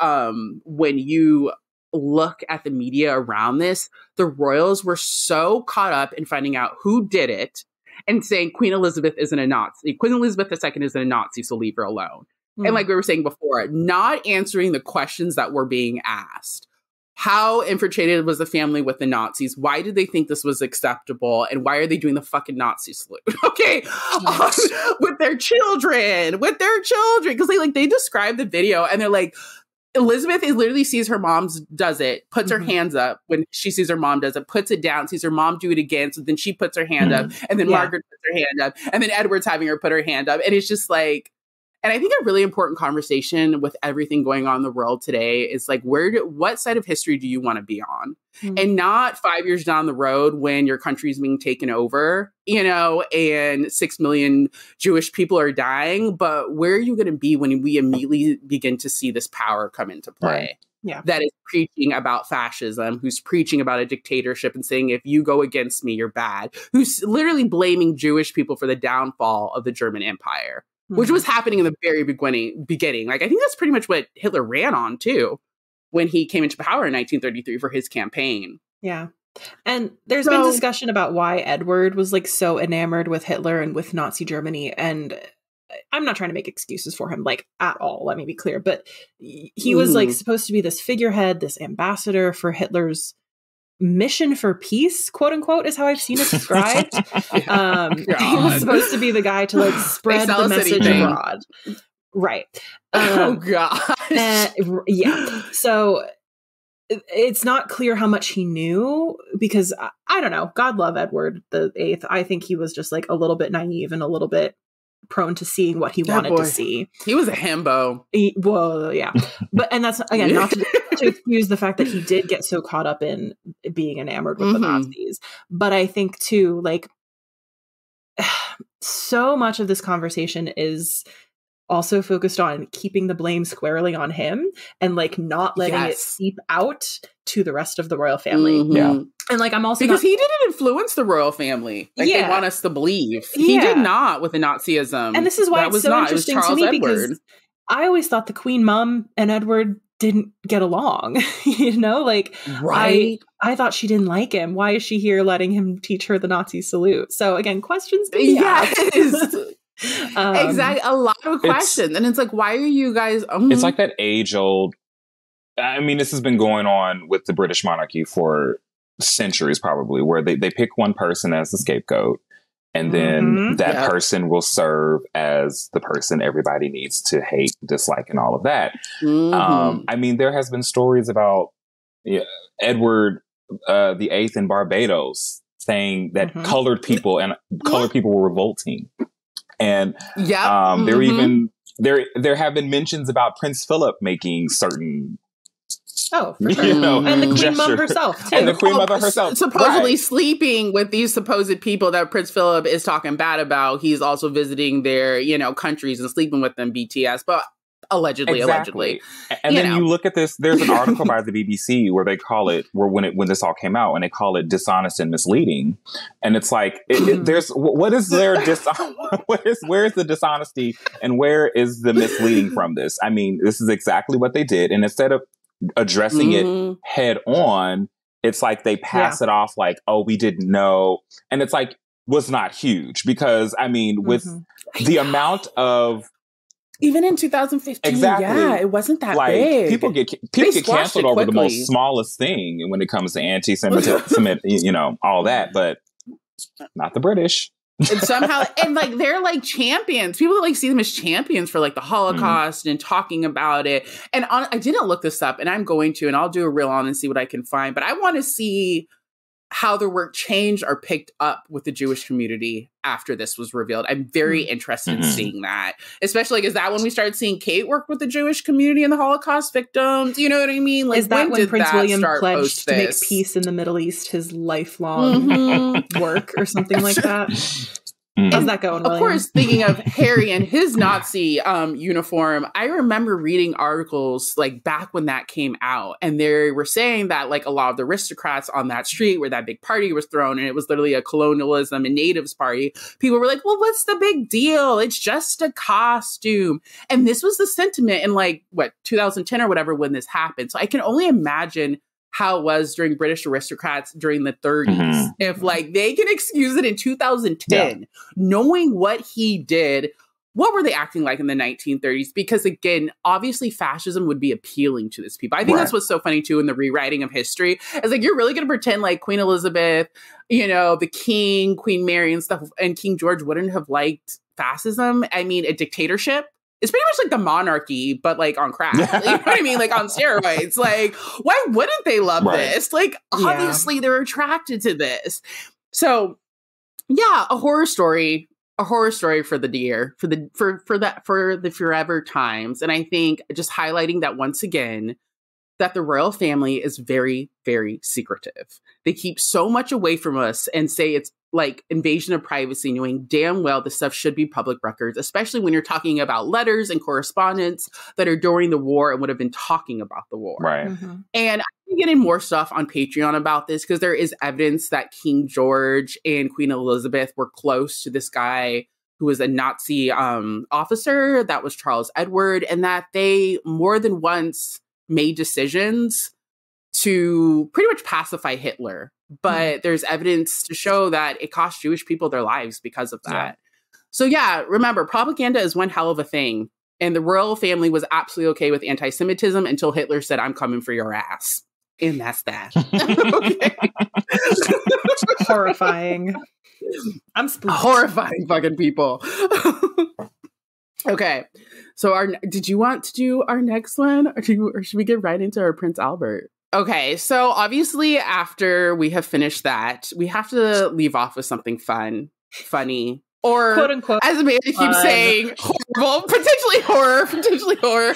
when you look at the media around this. The royals were so caught up in finding out who did it, and saying Queen Elizabeth isn't a Nazi. Queen Elizabeth II isn't a Nazi, so leave her alone. And like we were saying before, not answering the questions that were being asked. How infiltrated was the family with the Nazis? Why did they think this was acceptable? And why are they doing the fucking Nazi salute? Okay. With their children. Because they describe the video and they're like, Elizabeth literally sees her mom does it, puts her hands up when she sees her mom does it, puts it down, sees her mom do it again. So then she puts her hand up, and then Margaret puts her hand up, and then Edward's having her put her hand up. And it's just like, and I think a really important conversation with everything going on in the world today is like, what side of history do you want to be on? And not 5 years down the road when your country is being taken over, you know, and 6 million Jewish people are dying. But where are you going to be when we immediately begin to see this power come into play? That is preaching about fascism, who's preaching about a dictatorship and saying, if you go against me, you're bad, who's literally blaming Jewish people for the downfall of the German Empire, which was happening in the very beginning. Like, I think that's pretty much what Hitler ran on, too, when he came into power in 1933 for his campaign. Yeah. And there's been discussion about why Edward was like so enamored with Hitler and with Nazi Germany. And I'm not trying to make excuses for him, like, at all. Let me be clear. But he was like supposed to be this figurehead, this ambassador for Hitler's mission for peace, quote unquote, is how I've seen it described. He was supposed to be the guy to like spread the message abroad. Right. Oh God. Yeah. So it's not clear how much he knew because I don't know. God love Edward the VIII. I think he was just like a little bit naive and a little bit prone to seeing what he wanted to see. He was a himbo. Well, yeah. But, and that's, again, not to excuse the fact that he did get so caught up in being enamored with the Nazis. But I think, too, like, so much of this conversation is also focused on keeping the blame squarely on him and like not letting it seep out to the rest of the royal family. Yeah. And like, I'm also because he didn't influence the royal family like they want us to believe. He did not with the Nazism. And this is why it's so interesting to me because I always thought the Queen Mum and Edward didn't get along, you know, like I thought she didn't like him. Why is she here letting him teach her the Nazi salute? So again, questions. Exactly, a lot of questions, and it's like, why are you guys? It's like that age-old. I mean, this has been going on with the British monarchy for centuries, probably, where they pick one person as the scapegoat, and then that person will serve as the person everybody needs to hate, dislike, and all of that. I mean, there has been stories about Edward the Eighth in Barbados saying that colored people were revolting. And there even there have been mentions about Prince Philip making certain for sure. And the Queen Mum herself too. And the Queen Mother herself. Supposedly sleeping with these supposed people that Prince Philip is talking bad about. He's also visiting their, countries and sleeping with them, BTS. But allegedly. And then you look at this, there's an article by the BBC where they call it, when this all came out, and they call it dishonest and misleading. And it's like, where's the dishonesty and where is the misleading from this? I mean, this is exactly what they did. And instead of addressing it head on, it's like they pass it off like, oh, we didn't know. And it's like, was not huge because, I mean, with the amount of, even in 2015, it wasn't that big. People get canceled over the most smallest thing when it comes to anti-Semitism, all that, but not the British. And somehow, and like they're like champions. People like see them as champions for like the Holocaust and talking about it. And I didn't look this up, and I'm going to, and I'll do a reel on and see what I can find. But I want to see how their work changed or picked up with the Jewish community after this was revealed. I'm very interested in seeing that. Especially, like, is that when we started seeing Kate work with the Jewish community and the Holocaust victims? You know what I mean? Like, is that when Prince William pledged to make peace in the Middle East his lifelong work or something like that? How's that going, William? Of course, thinking of Harry and his Nazi uniform, I remember reading articles like back when that came out, and they were saying that like a lot of the aristocrats on that street where that big party was thrown, and it was literally a colonialism and natives party, people were like, well, what's the big deal? It's just a costume. And this was the sentiment in 2010 or whatever when this happened. So I can only imagine how it was during British aristocrats during the 30s. If like they can excuse it in 2010, knowing what he did, what were they acting like in the 1930s? Because again, obviously fascism would be appealing to this people. I think that's what's so funny too in the rewriting of history. It's like, you're really going to pretend like Queen Elizabeth, the King, Queen Mary and stuff, and King George wouldn't have liked fascism. I mean, a dictatorship. It's pretty much like the monarchy, but like on crack. You know what I mean? Like on steroids. Like, why wouldn't they love this? Like, obviously they're attracted to this. So, yeah, a horror story for the dear, for the forever times. And I think just highlighting that once again, that the royal family is very, very secretive. They keep so much away from us and say it's like invasion of privacy, knowing damn well this stuff should be public records, especially when you're talking about letters and correspondence that are during the war and would have been talking about the war. Right. And I'm getting more stuff on Patreon about this because there is evidence that King George and Queen Elizabeth were close to this guy who was a Nazi officer that was Charles Edward, and that they more than once made decisions to pretty much pacify Hitler. But there's evidence to show that it cost Jewish people their lives because of that. So yeah, remember, propaganda is one hell of a thing. And the royal family was absolutely okay with anti-Semitism until Hitler said, I'm coming for your ass. And that's that. Horrifying. I'm spooked. Horrifying fucking people. Okay. So did you want to do our next one? Or should we get right into our Prince Albert? Okay, so obviously after we have finished that, we have to leave off with something funny, Or, quote unquote, as Amanda keeps saying, horrible, potentially horror.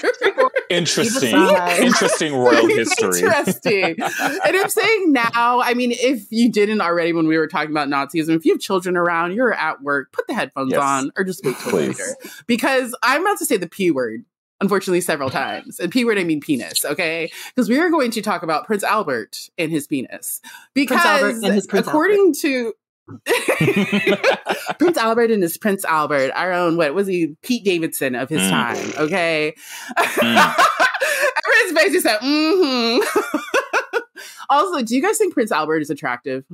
Interesting royal history. Interesting. And I'm saying now, I mean, if you didn't already when we were talking about Nazism, if you have children around, you're at work, put the headphones on or just wait till later. Because I'm about to say the P word, unfortunately, several times. And P word, I mean penis, okay? Because we are going to talk about Prince Albert and his penis. Because according to Prince Albert and his Prince Albert, our own, what was he, Pete Davidson of his time, okay? Everyone's basically said, Also, do you guys think Prince Albert is attractive?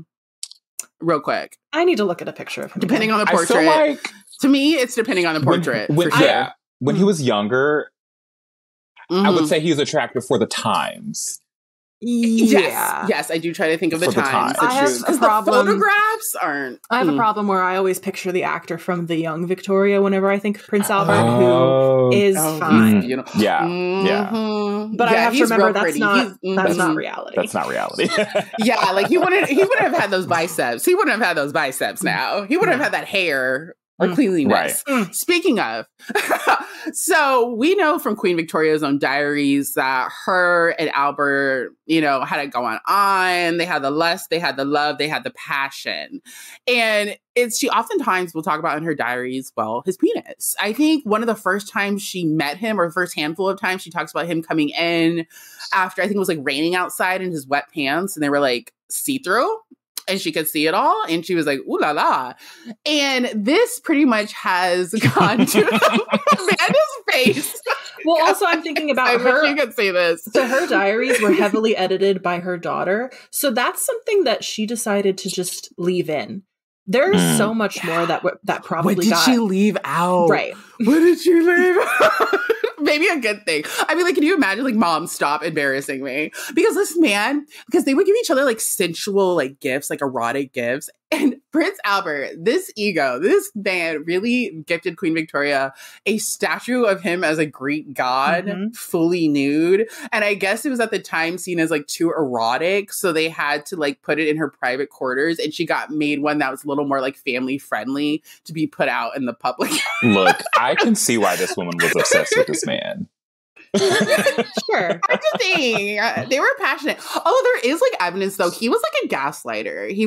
Real quick. I need to look at a picture of him. Depending on the portrait. To me, it's depending on the portrait. When he was younger, I would say he was attractive for the times. Yes, I do try to think of the times. I have a problem. The photographs aren't. I have a problem where I always picture the actor from The Young Victoria whenever I think of Prince Albert, who is fine. But I have to remember that's not reality. That's not reality. Yeah, like he wouldn't have had those biceps. He wouldn't have had those biceps now. He wouldn't have had that hair. Or cleanliness. Right. Speaking of, so we know from Queen Victoria's own diaries that her and Albert, had it going on. They had the lust, they had the love, they had the passion. And she oftentimes will talk about in her diaries, his penis. I think one of the first times she met him, or the first handful of times, she talks about him coming in after, I think it was like raining outside in his wet pants, and they were like see-through. And she could see it all. And she was like, ooh la la. And this pretty much has gone to Amanda's face. Well, also I'm thinking about her. You could say this. So her diaries were heavily edited by her daughter. So that's something that she decided to just leave in. There's so much more that probably what did she leave out? Right. What did she leave out? Maybe a good thing. I mean, like, can you imagine, like, Mom, stop embarrassing me? Because this man, because they would give each other, like, sensual, like, gifts, like, erotic gifts. And Prince Albert, this man really gifted Queen Victoria a statue of him as a Greek god, fully nude. And I guess it was at the time seen as, like, too erotic. So they had to, like, put it in her private quarters. And she got made one that was a little more, like, family friendly to be put out in the public. Look, I can see why this woman was obsessed with this man. Sure. That's the thing. They were passionate. Oh, there is like evidence though. He was like a gaslighter. He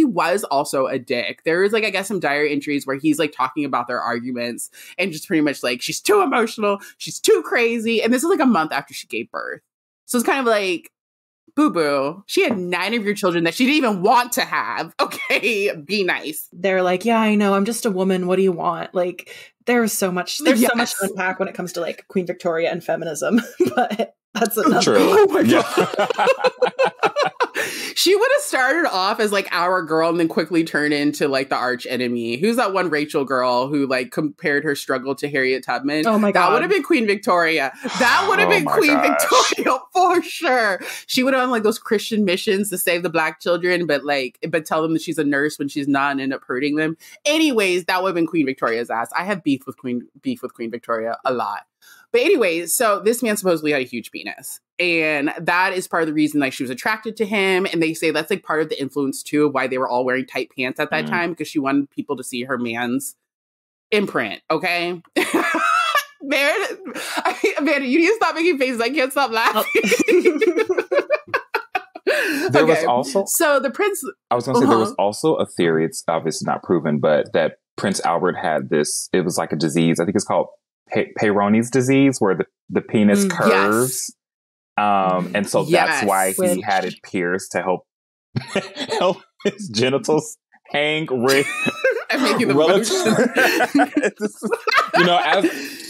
was also a dick. There is like, I guess, some diary entries where he's like talking about their arguments and just pretty much like, she's too emotional. She's too crazy. And this is like a month after she gave birth. So it's kind of like, boo-boo. She had 9 of your children that she didn't even want to have. Okay, be nice. They're like, yeah, I know. I'm just a woman. What do you want? Like, there's so much to unpack when it comes to like Queen Victoria and feminism. But that's another. True. Oh my God. She would have started off as like our girl and then quickly turned into like the arch enemy. Who's that one Rachel girl who like compared her struggle to Harriet Tubman? Oh my God. That would have been Queen Victoria. That would have been Queen Victoria for sure. She would have done like those Christian missions to save the Black children, but tell them that she's a nurse when she's not and end up hurting them. Anyways, that would have been Queen Victoria's ass. I have beef with Queen Victoria a lot. But anyways, so this man supposedly had a huge penis. And that is part of the reason like she was attracted to him. And they say that's like part of the influence too of why they were all wearing tight pants at that time, because she wanted people to see her man's imprint. Okay. Amanda, you need to stop making faces. I can't stop laughing. There was also the prince. I was going to say there was also a theory. It's obviously not proven, but that Prince Albert had this. It was like a disease. I think it's called Peyronie's disease, where the penis curves. Yes. And so that's why he had it pierced to help his genitals hang with. I'm making the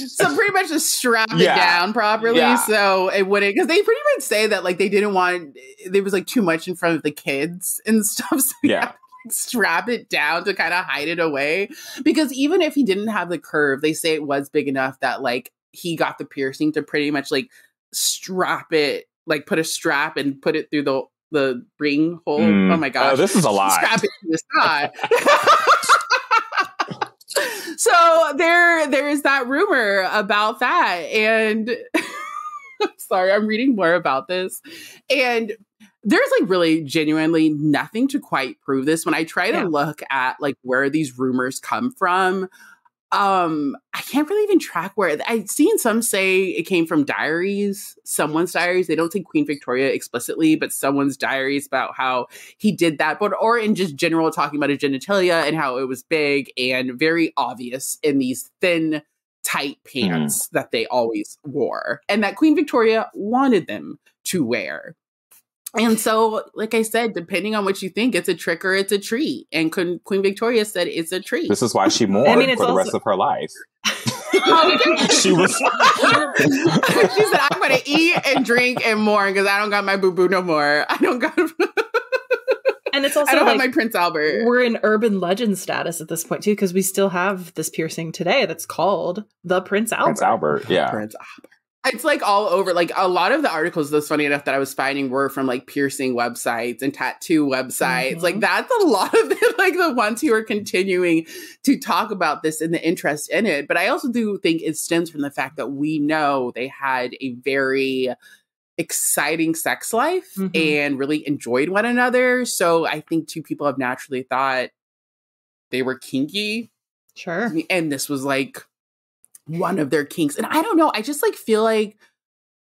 so pretty much just strap it down properly so it wouldn't, because they pretty much say that like they didn't want, there was like too much in front of the kids and stuff, so strap it down to kind of hide it away, because even if he didn't have the curve, they say it was big enough that like he got the piercing to pretty much like strap it, like put a strap and put it through the ring hole. Oh my gosh, this is a lot. Strap it to the side. So there is that rumor about that, and I'm sorry, I'm reading more about this, and there's like really genuinely nothing to quite prove this. When I try to look at like where these rumors come from, I can't really even track where. I've seen some say it came from diaries, someone's diaries. They don't say Queen Victoria explicitly, but someone's diaries about how he did that, but or in just general talking about his genitalia and how it was big and very obvious in these thin, tight pants that they always wore, and that Queen Victoria wanted them to wear. And so, like I said, depending on what you think, it's a trick or it's a treat. And Queen Victoria said it's a treat. This is why she mourned for the rest of her life. She was. She said, "I'm going to eat and drink and mourn because I don't got my boo-boo no more. I don't got." And it's also I don't like, have my Prince Albert. We're in urban legend status at this point too, because we still have this piercing today that's called the Prince Albert. Prince Albert, yeah. Prince Albert. It's like all over. Like a lot of the articles, that's funny enough, that I was finding were from like piercing websites and tattoo websites. Like that's a lot of it, like the ones who are continuing to talk about this and the interest in it. But I also do think it stems from the fact that we know they had a very exciting sex life and really enjoyed one another. So I think two people have naturally thought they were kinky. Sure. And this was like one of their kinks. And I don't know, I just like feel like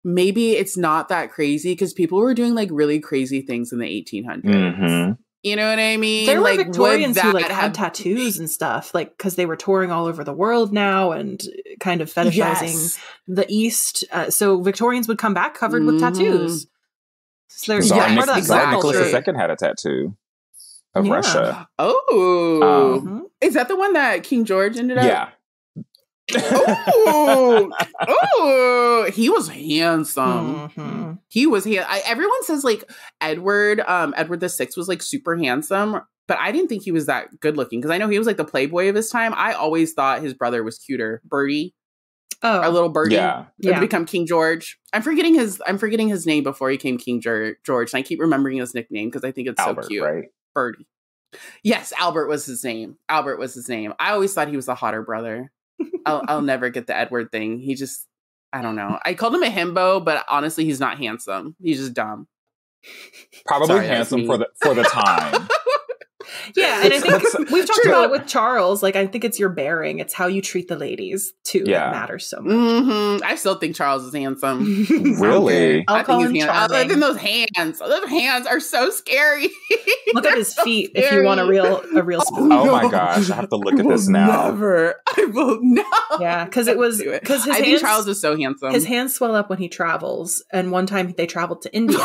maybe it's not that crazy because people were doing like really crazy things in the 1800s. You know what I mean? There were like Victorians who like had tattoos and stuff, like because they were touring all over the world now and kind of fetishizing the East. So Victorians would come back covered with tattoos. So there's Tsar Nicholas II had a tattoo of Russia. Oh, is that the one that King George ended up? Yeah. Oh, he was handsome. He was everyone says like Edward VI was like super handsome, but I didn't think he was that good looking because I know he was like the playboy of his time. I always thought his brother was cuter, Bertie. Oh, our little Bertie, to become King George. I'm forgetting his name before he became King George, and I keep remembering his nickname because I think it's Albert, so cute. Right? Bertie. Yes, Albert was his name. I always thought he was the hotter brother. I'll never get the Edward thing. He just, I don't know. I called him a himbo, but honestly, he's not handsome. He's just dumb. Probably handsome for the time. Yeah, and I think we've talked about it with Charles. Like, I think it's your bearing. It's how you treat the ladies, too, that matters so much. I still think Charles is handsome. Really? I think he's handsome. Other than those hands. Those hands are so scary. Look at his feet if you want a real spoon. Oh my gosh, I have to look at this now. I will not. Yeah, because I think Charles is so handsome. His hands swell up when he travels. And one time they traveled to India.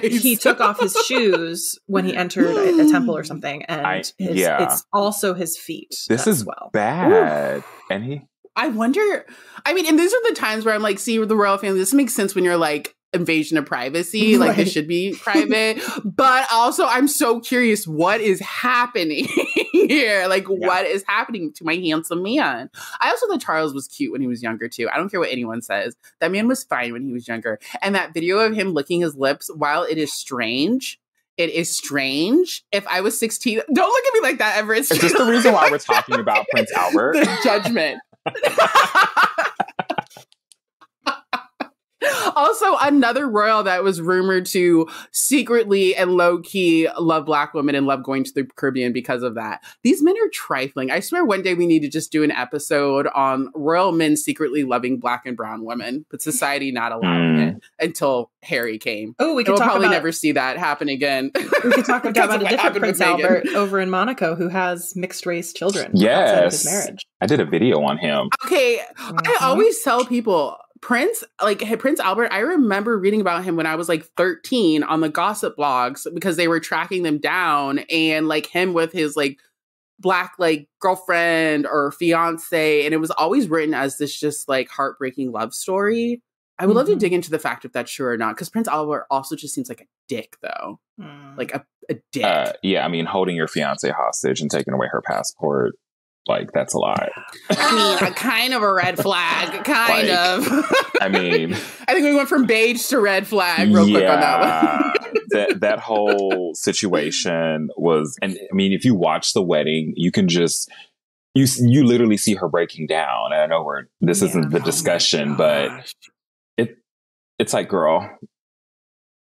He took off his shoes when he entered a temple or something, and it's also his feet. This is bad. Ooh. And I wonder, I mean, and these are the times where I'm like, see, with the royal family, this makes sense when you're like invasion of privacy, like this should be private, but also I'm so curious what is happening here, like what is happening to my handsome man. I also thought Charles was cute when he was younger too. I don't care what anyone says, that man was fine when he was younger, and that video of him licking his lips, while it is strange, it is strange. If I was 16, don't look at me like that, Everett. Is this the reason why we're talking about Prince Albert? The judgment. Also, another royal that was rumored to secretly and low-key love Black women and love going to the Caribbean because of that. These men are trifling. I swear one day we need to just do an episode on royal men secretly loving Black and brown women, but society not allowing it until Harry came. Oh, we could we'll probably never see that happen again. We could talk about a different Prince Albert over in Monaco who has mixed-race children outside of his marriage. I did a video on him. Okay, I always tell people, Prince Albert, I remember reading about him when I was like 13 on the gossip blogs because they were tracking them down, and like him with his like Black like girlfriend or fiance, and it was always written as this just like heartbreaking love story. I would love to dig into the fact if that's true or not, because Prince Albert also just seems like a dick though. Like a dick. Yeah, I mean, holding your fiance hostage and taking away her passport, like, that's a lot. I mean, kind of a red flag. Kind of. I mean, I think we went from beige to red flag real quick on that one. that whole situation was, and I mean, if you watch the wedding, you can just, you literally see her breaking down. And I know this isn't the discussion, but it's like, girl,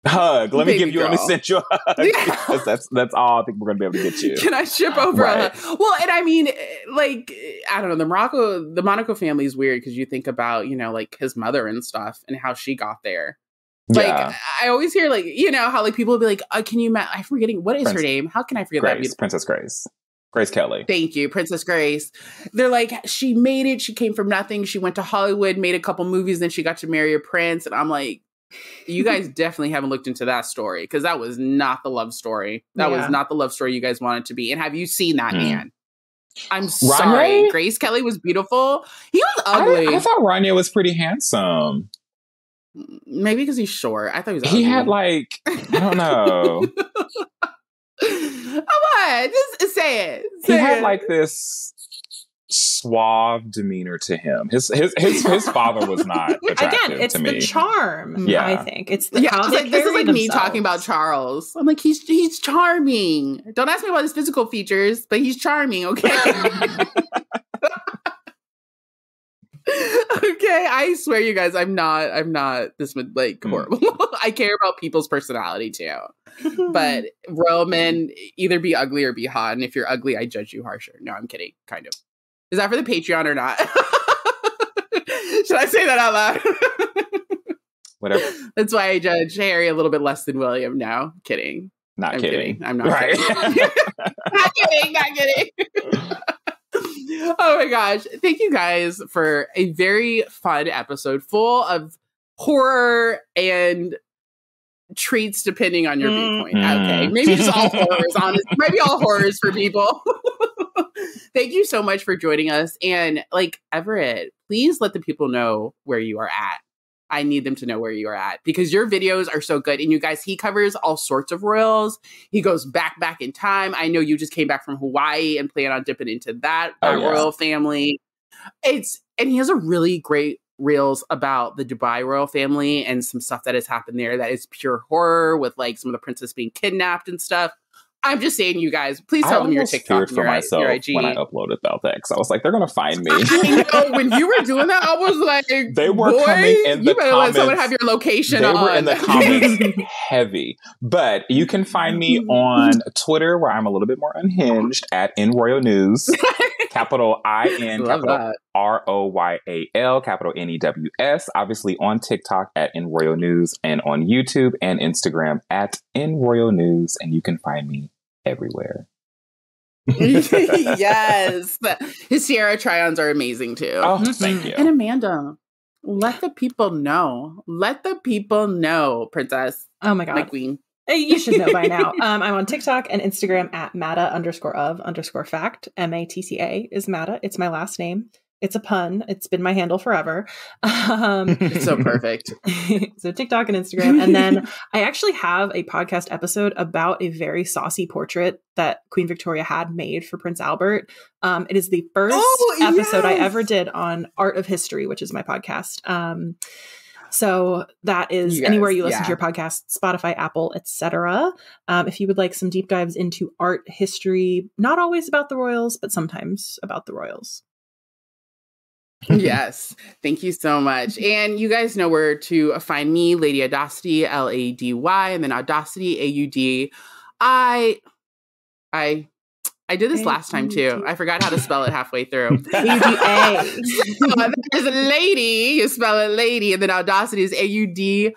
Hug. Let me give you girl. an essential hug. Because that's all I think we're going to be able to get you. Can I ship over a hug? Well, and I mean, like, I don't know, the Monaco family is weird because you think about, you know, like his mother and stuff and how she got there. Like, I always hear, like, you know, how, like, people will be like, can you, I'm forgetting, what is her name? How can I forget that? Princess Grace. Grace Kelly. Thank you, Princess Grace. They're like, she made it. She came from nothing. She went to Hollywood, made a couple movies, then she got to marry a prince. And I'm like, you guys definitely haven't looked into that story because that was not the love story. That was not the love story you guys wanted to be. And have you seen that man? I'm sorry. Grace Kelly was beautiful. He was ugly. I thought Rania was pretty handsome. Maybe because he's short. I thought he was ugly. He had like, I don't know. Come on, just say it. He had like this suave demeanor to him. His father was not attractive Again, it's to me. the charm. Yeah. I think it's the how they this is like me themselves. talking about Charles. I'm like, he's charming. Don't ask me about his physical features, but he's charming. Okay. Okay, I swear, you guys, I'm not this like horrible. I care about people's personality too. But royal men either be ugly or be hot, and if you're ugly, I judge you harsher. No, I'm kidding. Kind of. Is that for the Patreon or not? Should I say that out loud? Whatever. That's why I judge Harry a little bit less than William now. Kidding. I'm kidding. I'm not kidding. Not kidding. Oh my gosh. Thank you guys for a very fun episode full of horror and treats depending on your viewpoint. Okay. Maybe just all horrors, honestly. Maybe all horrors for people. Thank you so much for joining us. And like, Everette, please let the people know where you are at. I need them to know where you are at because your videos are so good. And you guys, he covers all sorts of royals. He goes back in time. I know you just came back from Hawaii and plan on dipping into that royal family. And he has a really great reels about the Dubai royal family and some stuff that has happened there that is pure horror with like some of the princess being kidnapped and stuff. I'm just saying, you guys, please tell them your TikTok and your IG. When I uploaded that, because I was like, they're going to find me. I know, when you were doing that, I was like, they were coming in the comments. You better let someone have your location on. They were in the comments heavy. But you can find me on Twitter, where I'm a little bit more unhinged, at InRoyalNews. Capital I-N, capital R-O-Y-A-L, capital N-E-W-S. Obviously on TikTok at InRoyalNews, and on YouTube and Instagram at InRoyalNews. And you can find me everywhere. Yes. His Sierra try-ons are amazing too. Oh, thank you. And Amanda, let the people know. Let the people know, princess. Oh my God. My queen. You should know by now. I'm on TikTok and Instagram at Mata_of_fact. MATCA is Mata. It's my last name. It's a pun. It's been my handle forever. It's so perfect. So TikTok and Instagram. And then I actually have a podcast episode about a very saucy portrait that Queen Victoria had made for Prince Albert. It is the first episode I ever did on Art of History, which is my podcast. So that is anywhere you listen to your podcast, Spotify, Apple, etc. If you would like some deep dives into art history, not always about the royals, but sometimes about the royals. Yes. Thank you so much. And you guys know where to find me, Lady Audacity, Lady, and then Audacity, Audi. I did this last time too. I forgot how to spell it halfway through. AUDA. There's a lady, you spell it lady, and then Audacity is AUDIC.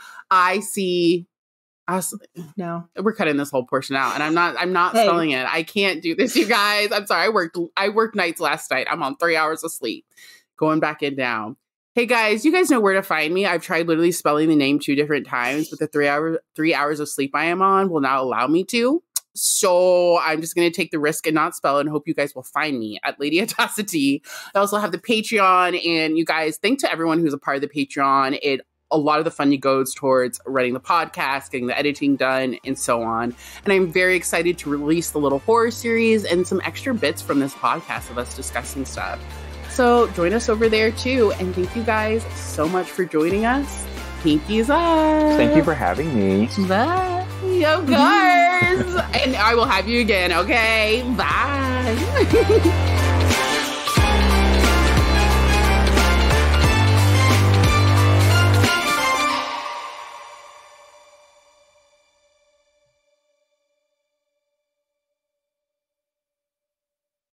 No, we're cutting this whole portion out, and I'm not spelling it. I can't do this, you guys. I'm sorry. I worked nights last night. I'm on 3 hours of sleep, going back and down. Hey guys, you guys know where to find me. I've tried literally spelling the name 2 different times, but the 3 hours of sleep I am on will not allow me to. So I'm just going to take the risk and not spell it and hope you guys will find me at Lady Audaci-TEA. I also have the Patreon, and you guys, thank to everyone who's a part of the Patreon. A lot of the funding goes towards running the podcast, getting the editing done, and so on. And I'm very excited to release the little horror series and some extra bits from this podcast of us discussing stuff. So join us over there too. And thank you guys so much for joining us. Pinkies up. Thank you for having me. Bye. Of course. And I will have you again, okay? Bye.